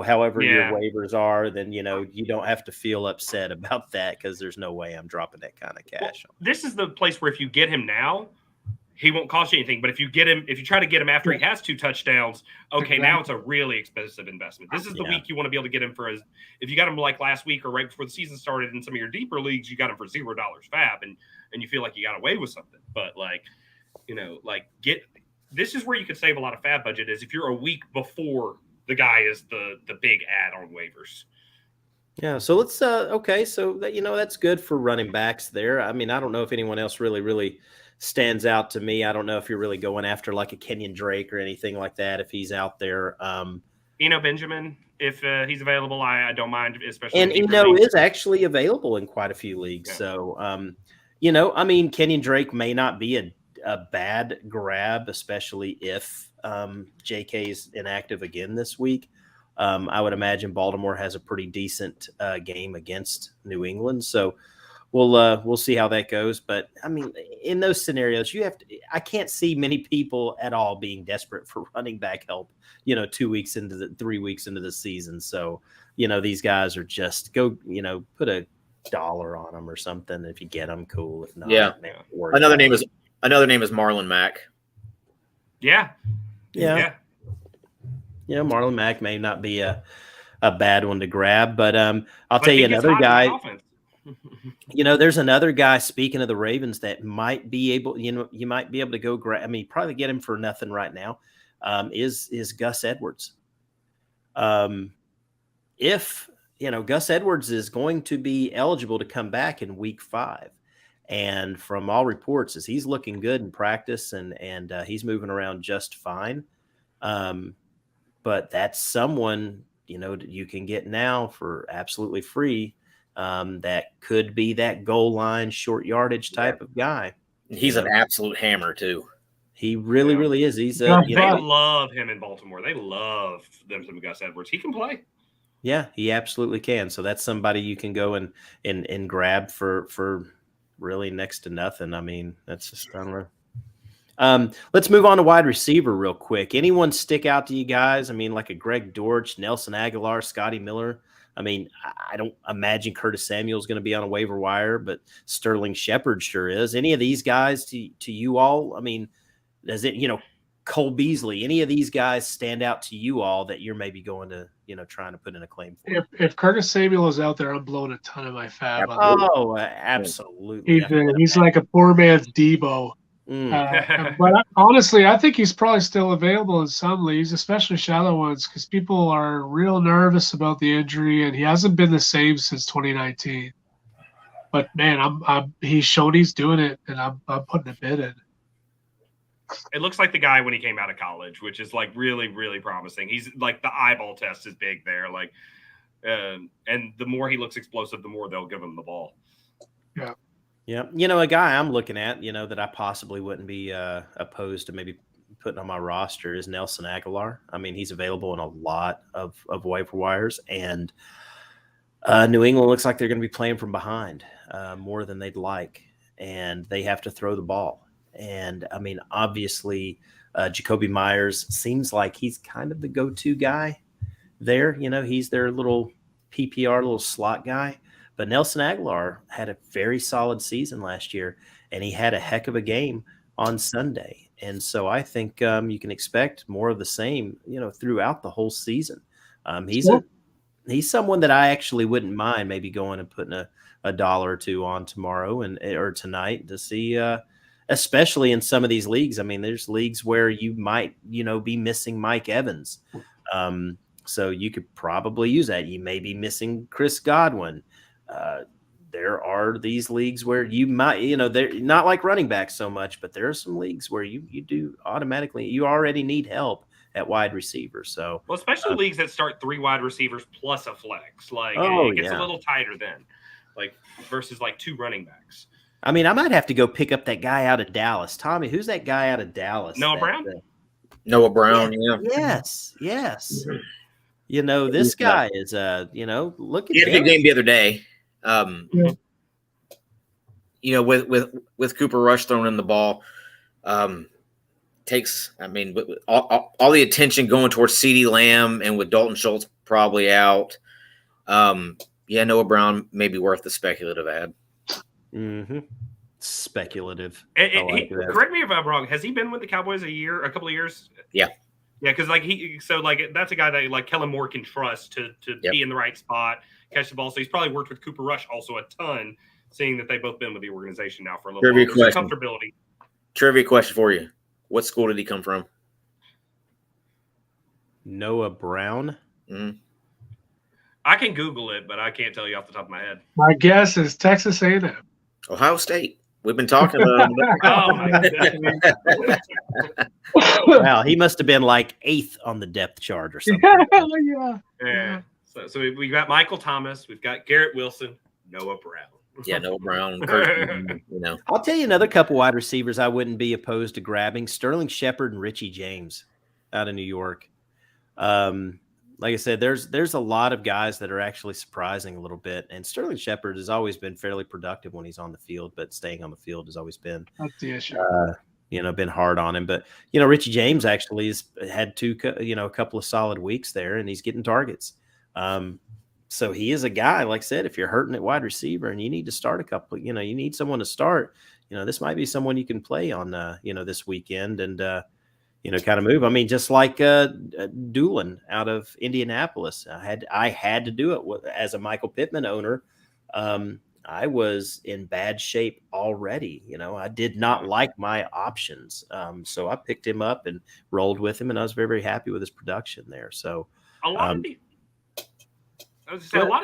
however your waivers are, then you don't have to feel upset about that because there's no way I'm dropping that kind of cash. This is the place where if you get him now, he won't cost you anything. But if you try to get him after he has 2 touchdowns, now it's a really expensive investment. This is the week you want to be able to get him if you got him like last week or right before the season started in some of your deeper leagues, you got him for $0 fab and you feel like you got away with something. But this is where you could save a lot of fab budget is if you're a week before the guy is the big ad on waivers. Yeah, so let's so that's good for running backs there. I mean, I don't know if anyone else really stands out to me. I don't know if you're really going after like a Kenyon Drake or anything like that if he's out there. Benjamin, if he's available, I don't mind, especially. And is actually available in quite a few leagues. Yeah. So, Kenyon Drake may not be a bad grab, especially if JK is inactive again this week. I would imagine Baltimore has a pretty decent game against New England. So, we'll see how that goes. But I mean, in those scenarios, I can't see many people at all being desperate for running back help, 3 weeks into the season. So, these guys are just go, put $1 on them or something. If you get them, cool. If not, another name is Marlon Mack. Yeah. Marlon Mack may not be a bad one to grab, but I'll tell you another guy. There's another guy, speaking of the Ravens, that might be able, you might be able to go grab. I mean, probably get him for nothing right now, is Gus Edwards. If, Gus Edwards is going to be eligible to come back in week 5. And from all reports, is he's looking good in practice and he's moving around just fine. But that's someone, you can get now for absolutely free. That could be that goal line, short yardage type of guy. He's an absolute hammer too. He really, really is. He's Yeah, They love him in Baltimore. They love them some Gus Edwards. He can play. Yeah, he absolutely can. So that's somebody you can go and grab for really next to nothing. I mean, that's just I don't know. Let's move on to wide receiver real quick. Anyone stick out to you guys? I mean, like a Greg Dortch, Nelson Aguilar, Scotty Miller. I mean, I don't imagine Curtis Samuel is going to be on a waiver wire, but Sterling Shepard sure is. Any of these guys to you all? I mean, does it, Cole Beasley, any of these guys stand out to you all that you're maybe going to, trying to put in a claim for? If Curtis Samuel is out there, I'm blowing a ton of my fab. Oh, absolutely. He's like a poor man's Debo. But honestly, I think he's probably still available in some leagues, especially shallow ones, because people are real nervous about the injury, and he hasn't been the same since 2019. But man, he's shown he's doing it, and I'm putting a bid in. It looks like the guy when he came out of college, which is like really, really promising. He's like the eyeball test is big there. Like, and the more he looks explosive, the more they'll give him the ball. Yeah. Yeah. A guy I'm looking at, that I possibly wouldn't be opposed to maybe putting on my roster is Nelson Aguilar. I mean, he's available in a lot of waiver wires, and New England looks like they're going to be playing from behind more than they'd like, and they have to throw the ball. And I mean, obviously, Jacoby Myers seems like he's kind of the go-to guy there. He's their little PPR, little slot guy. But Nelson Aguilar had a very solid season last year, and he had a heck of a game on Sunday. And so I think you can expect more of the same, throughout the whole season. He's someone that I actually wouldn't mind maybe going and putting a dollar or two on tomorrow or tonight to see. Especially in some of these leagues. I mean, there's leagues where you might, be missing Mike Evans. So you could probably use that. You may be missing Chris Godwin. There are these leagues where you might, they're not like running back so much, but there are some leagues where you do automatically, you already need help at wide receiver. So, well, especially leagues that start 3 wide receivers plus a flex, like it gets a little tighter then, like versus like 2 running backs. I mean, I might have to go pick up that guy out of Dallas. Tommy, who's that guy out of Dallas? Noah Brown? Noah Brown, yeah. Yes. This guy is, look at him. He had a good game the other day. With Cooper Rush throwing in the ball, takes, I mean, all the attention going towards CeeDee Lamb and with Dalton Schultz probably out. Noah Brown may be worth the speculative ad. Mm-hmm. Speculative. Correct me if I'm wrong. Has he been with the Cowboys a couple of years? Yeah. Yeah, because that's a guy that like Kellen Moore can trust to be in the right spot, catch the ball. So he's probably worked with Cooper Rush also a ton, seeing that they've both been with the organization now for a little while. There's comfortability. Trivia question for you. What school did he come from? Noah Brown. Mm-hmm. I can Google it, but I can't tell you off the top of my head. My guess is Texas A&M. Ohio State. We've been talking about Wow, he must have been like 8th on the depth chart or something. Yeah. So we got Michael Thomas, we've got Garrett Wilson, Noah Brown. Yeah, Noah Brown. I'll tell you another couple wide receivers I wouldn't be opposed to grabbing: Sterling Shepard and Richie James out of New York. Like I said, there's a lot of guys that are actually surprising a little bit, and Sterling Shepard has always been fairly productive when he's on the field, but staying on the field has always been that's the issue. Been hard on him. But Richie James actually has had a couple of solid weeks there, and he's getting targets. So he is a guy, like I said, if you're hurting at wide receiver and you need to start a couple, you need someone to start. This might be someone you can play on, this weekend and. Kind of move. I mean, just like Doolin out of Indianapolis, I had to do it as a Michael Pittman owner. I was in bad shape already. I did not like my options, so I picked him up and rolled with him, and I was very, very happy with his production there. So a lot of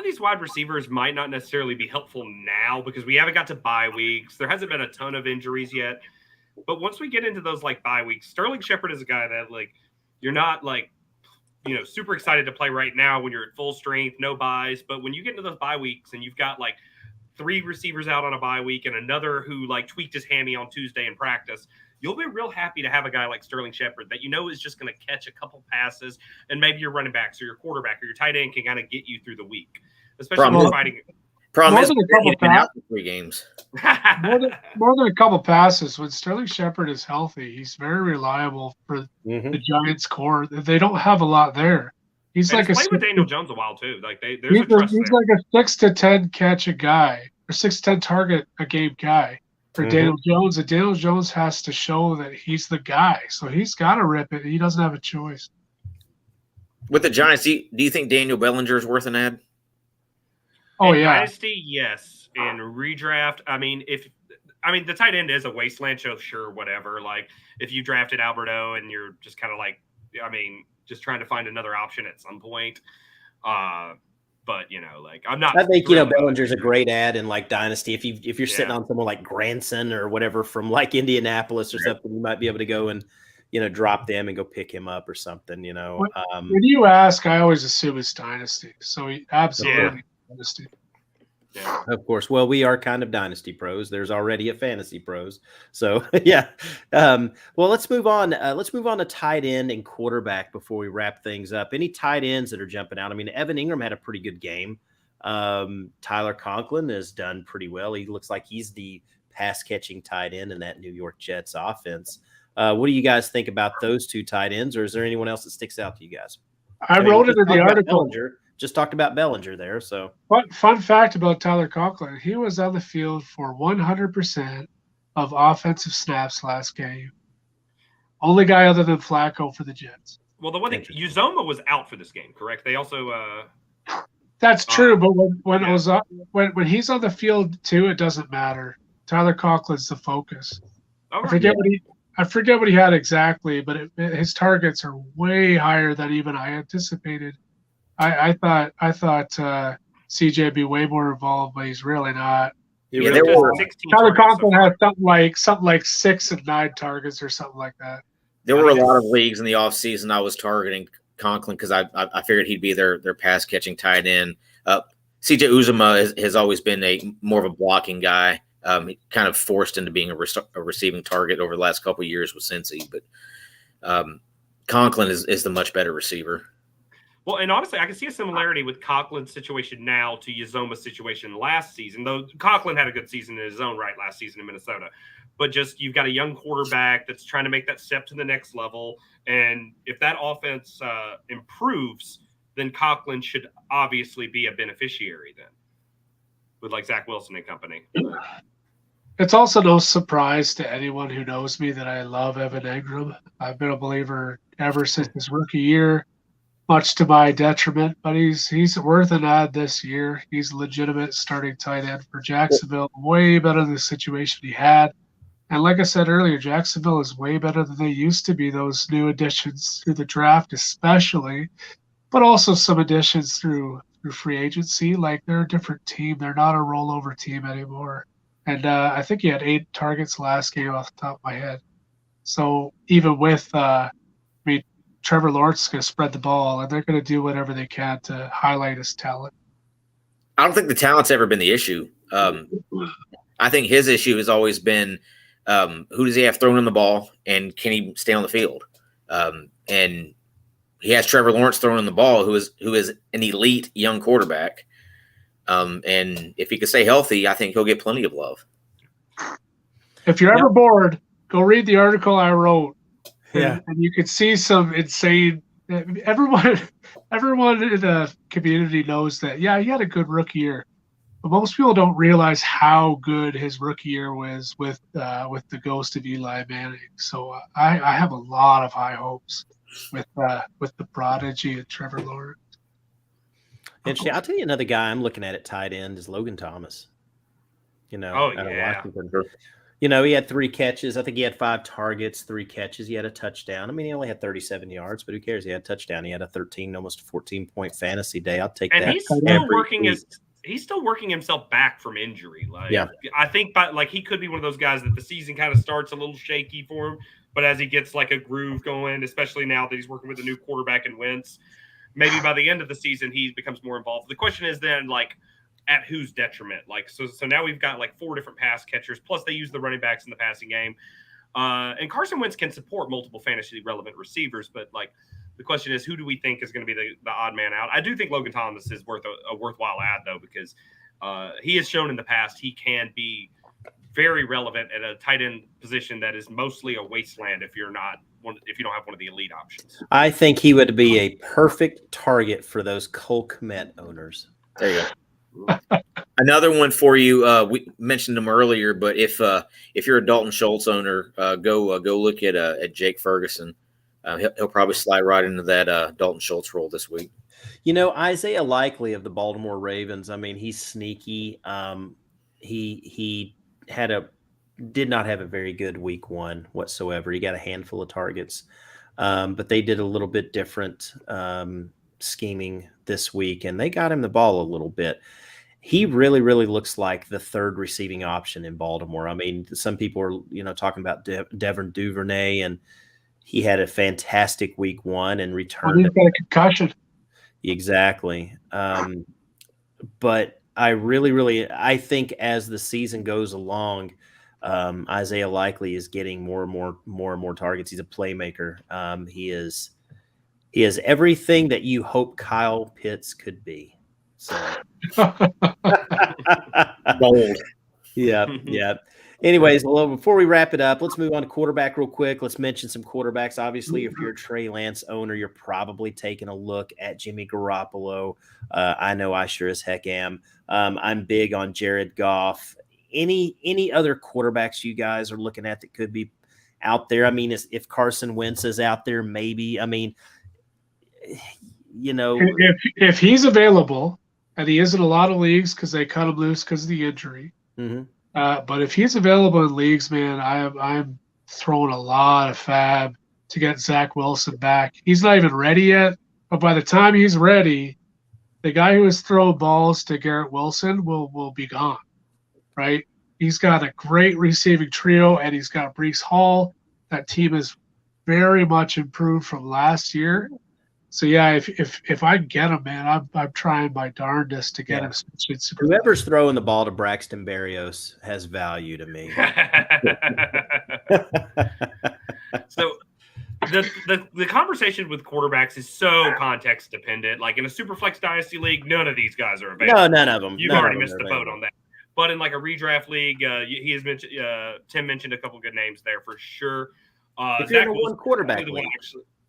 these wide receivers might not necessarily be helpful now because we haven't got to bye weeks. There hasn't been a ton of injuries yet. But once we get into those like bye weeks, Sterling Shepard is a guy that like you're not like super excited to play right now when you're at full strength, no buys. But when you get into those bye weeks and you've got like 3 receivers out on a bye week and another who like tweaked his hammy on Tuesday in practice, you'll be real happy to have a guy like Sterling Shepard that is just going to catch a couple passes, and maybe your running backs or your quarterback or your tight end can kind of get you through the week, especially when you're fighting. Problem is, than a couple he's been out for 3 games. more than a couple passes. When Sterling Shepard is healthy, he's very reliable for the Giants' core. They don't have a lot there. He's like played with Daniel Jones a while too. Like there's he's a trust he's there. like a 6 to 10 catch a guy or 6 to 10 target a game guy for Daniel Jones. And Daniel Jones has to show that he's the guy, so he's got to rip it. He doesn't have a choice. With the Giants, do you think Daniel Bellinger is worth an ad? Oh, in yeah. Dynasty, yes. In redraft, the tight end is a wasteland, so sure, whatever. Like if you drafted Alberto and you're just kind of like, just trying to find another option at some point. But I'm not. I think Bellinger's a great ad in like Dynasty. If you're sitting on someone like Granson or whatever from like Indianapolis or something, you might be able to go and drop them and go pick him up or something. When you ask, I always assume it's Dynasty. So he absolutely Dynasty. Yeah. Of course. Well, we are kind of Dynasty pros. There's already a Fantasy pros. So, yeah. Well, let's move on. Let's move on to tight end and quarterback before we wrap things up. Any tight ends that are jumping out? Evan Ingram had a pretty good game. Tyler Conklin has done pretty well. He looks like he's the pass-catching tight end in that New York Jets offense. What do you guys think about those 2 tight ends, or is there anyone else that sticks out to you guys? I wrote it in the article. Just talked about Bellinger there. So, fun fact about Tyler Conklin: he was on the field for 100% of offensive snaps last game. Only guy other than Flacco for the Jets. Well, the one thing, Uzoma was out for this game, correct? They also. That's true, but when he's on the field too, it doesn't matter. Tyler Conklin's the focus. I forget what he had exactly, but his targets are way higher than even I anticipated. I thought CJ would be way more involved, but he's really not. Tyler Conklin had something like 6 and 9 targets or something like that. There were a lot of leagues in the offseason I was targeting Conklin because I figured he'd be their pass catching tight end. CJ Uzomah has always been more of a blocking guy. He kind of forced into being a receiving target over the last couple of years with Cincy, but Conklin is the much better receiver. Well, and honestly, I can see a similarity with Conklin's situation now to Uzoma's situation last season, though Conklin had a good season in his own right last season in Minnesota. But just you've got a young quarterback that's trying to make that step to the next level. And if that offense improves, then Conklin should obviously be a beneficiary then with like Zach Wilson and company. It's also no surprise to anyone who knows me that I love Evan Ingram. I've been a believer ever since his rookie year. Much to my detriment, but he's worth an ad this year. He's a legitimate starting tight end for Jacksonville, way better than the situation he had. And like I said earlier, Jacksonville is way better than they used to be, those new additions through the draft especially, but also some additions through free agency. Like they're a different team. They're not a rollover team anymore. And I think he had 8 targets last game off the top of my head. So even with Trevor Lawrence is going to spread the ball, and they're going to do whatever they can to highlight his talent. I don't think the talent's ever been the issue. I think his issue has always been who does he have throwing him the ball, and can he stay on the field? And he has Trevor Lawrence throwing him the ball, who is an elite young quarterback. And if he can stay healthy, I think he'll get plenty of love. If you're ever bored, go read the article I wrote. Yeah, and you could see some insane. Everyone in the community knows that. Yeah, he had a good rookie year, but most people don't realize how good his rookie year was with the ghost of Eli Manning. So I have a lot of high hopes with the prodigy of Trevor Lawrence. Interesting. I'll tell you another guy I'm looking at tight end is Logan Thomas. Out of Washington. He had 3 catches. I think he had 5 targets, 3 catches. He had a touchdown. He only had 37 yards, but who cares? He had a touchdown. He had a 13, almost 14-point fantasy day. I'll take that. And he's still working himself back from injury. I think he could be one of those guys that the season kind of starts a little shaky for him, but as he gets like a groove going, especially now that he's working with a new quarterback in Wentz, maybe by the end of the season he becomes more involved. The question is then at whose detriment? So now we've got 4 different pass catchers, plus they use the running backs in the passing game. And Carson Wentz can support multiple fantasy relevant receivers, but like the question is, who do we think is going to be the odd man out? I do think Logan Thomas is worth a worthwhile add though, because he has shown in the past he can be very relevant at a tight end position that is mostly a wasteland if you don't have one of the elite options. I think he would be a perfect target for those Cole Kmet owners. There you go. Another one for you. We mentioned him earlier, but if you're a Dalton Schultz owner, go look at Jake Ferguson. He'll probably slide right into that Dalton Schultz role this week. You know, Isaiah Likely of the Baltimore Ravens. I mean, he's sneaky. He did not have a very good week one whatsoever. He got a handful of targets, but they did a little bit different scheming this week, and they got him the ball a little bit. He really, really looks like the third receiving option in Baltimore. I mean, some people are, talking about Devin Duvernay, and he had a fantastic week one and returned. He's got a concussion. Exactly. But I think as the season goes along, Isaiah Likely is getting more and more targets. He's a playmaker. He is everything that you hope Kyle Pitts could be. So. Bold. Yeah. Anyways, well, before we wrap it up, let's move on to quarterback real quick. Let's mention some quarterbacks. Obviously, if you're a Trey Lance owner, you're probably taking a look at Jimmy Garoppolo. I know I sure as heck am. I'm big on Jared Goff. Any other quarterbacks you guys are looking at that could be out there? I mean, if Carson Wentz is out there, maybe. I mean, if he's available, and he is in a lot of leagues because they cut him loose because of the injury. Mm-hmm. But if he's available in leagues, man, I'm throwing a lot of fab to get Zach Wilson back. He's not even ready yet, but by the time he's ready, the guy who has thrown balls to Garrett Wilson will be gone, right? He's got a great receiving trio, and he's got Breece Hall. That team is very much improved from last year. So yeah, if I get him, man, I'm trying my darndest to get him. Whoever's throwing the ball to Braxton Berrios has value to me. So the conversation with quarterbacks is so context dependent. Like in a Superflex Dynasty League, none of these guys are available. No, none of them. You've already missed the boat on that. But in like a redraft league, he has mentioned Tim mentioned a couple good names there for sure. If you're in a one quarterback league.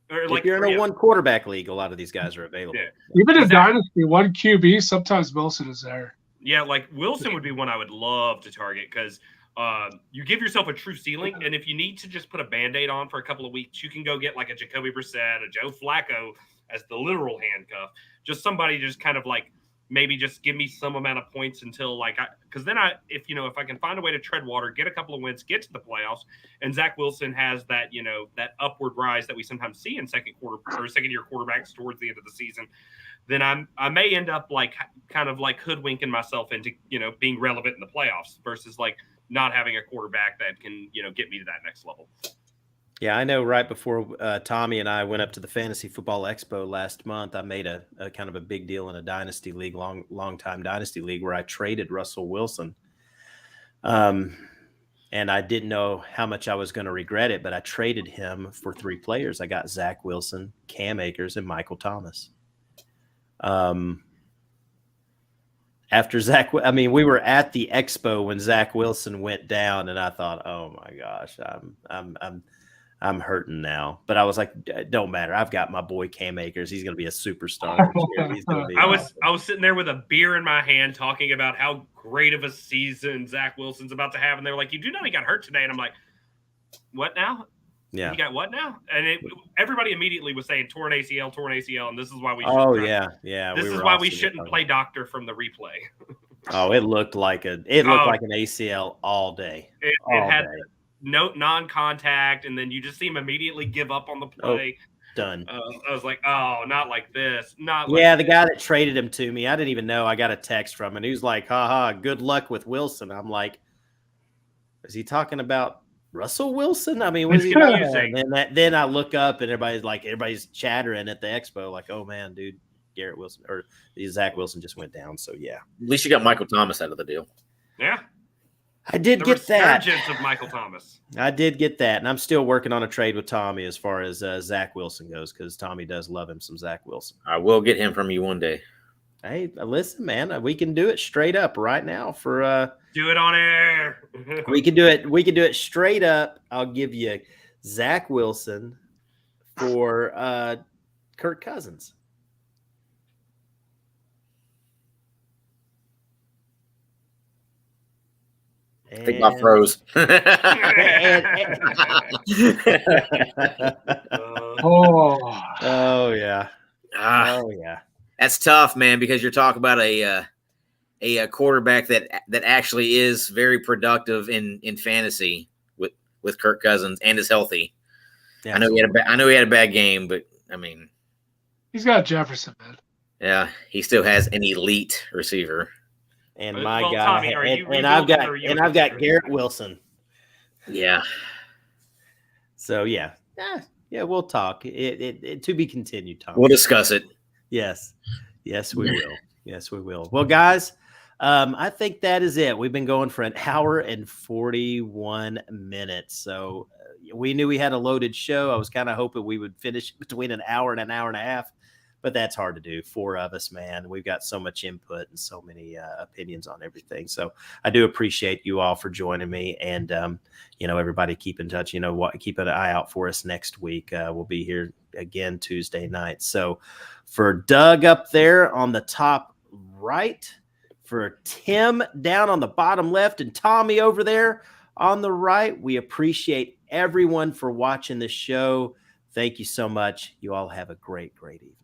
If you're in a one quarterback league, a lot of these guys are available. Yeah. Even in Dynasty, one QB, sometimes Wilson is there. Yeah, like Wilson would be one I would love to target because you give yourself a true ceiling. And if you need to just put a Band-Aid on for a couple of weeks, you can go get like a Jacoby Brissett, a Joe Flacco as the literal handcuff. Just somebody just kind of like maybe just give me some amount of points until because then if I can find a way to tread water, get a couple of wins, get to the playoffs, and Zach Wilson has that, that upward rise that we sometimes see in second year quarterbacks towards the end of the season, then I may end up kind of hoodwinking myself into, being relevant in the playoffs versus not having a quarterback that can, get me to that next level. Yeah, I know right before Tommy and I went up to the Fantasy Football Expo last month, I made a kind of a big deal in a dynasty league, long time dynasty league, where I traded Russell Wilson. And I didn't know how much I was going to regret it, but I traded him for 3 players. I got Zach Wilson, Cam Akers, and Michael Thomas. After we were at the Expo when Zach Wilson went down, and I thought, oh my gosh, I'm hurting now. But I was like, don't matter. I've got my boy Cam Akers. He's going to be a superstar this year. He's going to be I was sitting there with a beer in my hand talking about how great of a season Zach Wilson's about to have. And they were like, you do know he got hurt today. And I'm like, what now? Yeah. You got what now? And everybody immediately was saying torn ACL. And this is why we yeah. This is why we shouldn't play doctor from the replay. Oh, it looked like an ACL all day. It had no non-contact, and then you just see him immediately give up on the play. Done. I was like, oh, not like this. The guy that traded him to me, I didn't even know. I got a text from him. He was like, haha, good luck with Wilson. I'm like, is he talking about Russell Wilson? I mean, what is he talking about? Then I look up, and everybody's chattering at the Expo like, oh, man, dude, Garrett Wilson or Zach Wilson just went down. So, yeah. At least you got Michael Thomas out of the deal. Yeah. I did The get that. resurgence of Michael Thomas. I did get that, and I'm still working on a trade with Tommy as far as Zach Wilson goes, because Tommy does love him some Zach Wilson. I will get him from you one day. Hey, listen, man, we can do it straight up right now for Do it on air. we can do it. We can do it straight up. I'll give you Zach Wilson for Kirk Cousins. I think I froze. Oh yeah. Ah, Oh yeah. that's tough, man, because you're talking about a quarterback that actually is very productive in fantasy with Kirk Cousins and is healthy. Yeah, I know he had a bad game, but I mean, He's got Jefferson, man. yeah, he still has an elite receiver. And Well, my guy, Tommy, are you and I've got rebuilding or are you and I've got considering? Garrett Wilson. Yeah, So yeah, we'll talk. It to be continued, Tom. we'll discuss it. Yes, we will. Yes, we will. Well, guys, I think that is it. We've been going for an hour and 41 minutes. So we knew we had a loaded show. I was kind of hoping we would finish between an hour and a half, but that's hard to do. 4 of us, man. We've got so much input and so many opinions on everything. So I do appreciate you all for joining me. And, everybody keep in touch. Keep an eye out for us next week. We'll be here again Tuesday night. So for Doug up there on the top right, for Tim down on the bottom left, and Tommy over there on the right, we appreciate everyone for watching this show. Thank you so much. You all have a great, great evening.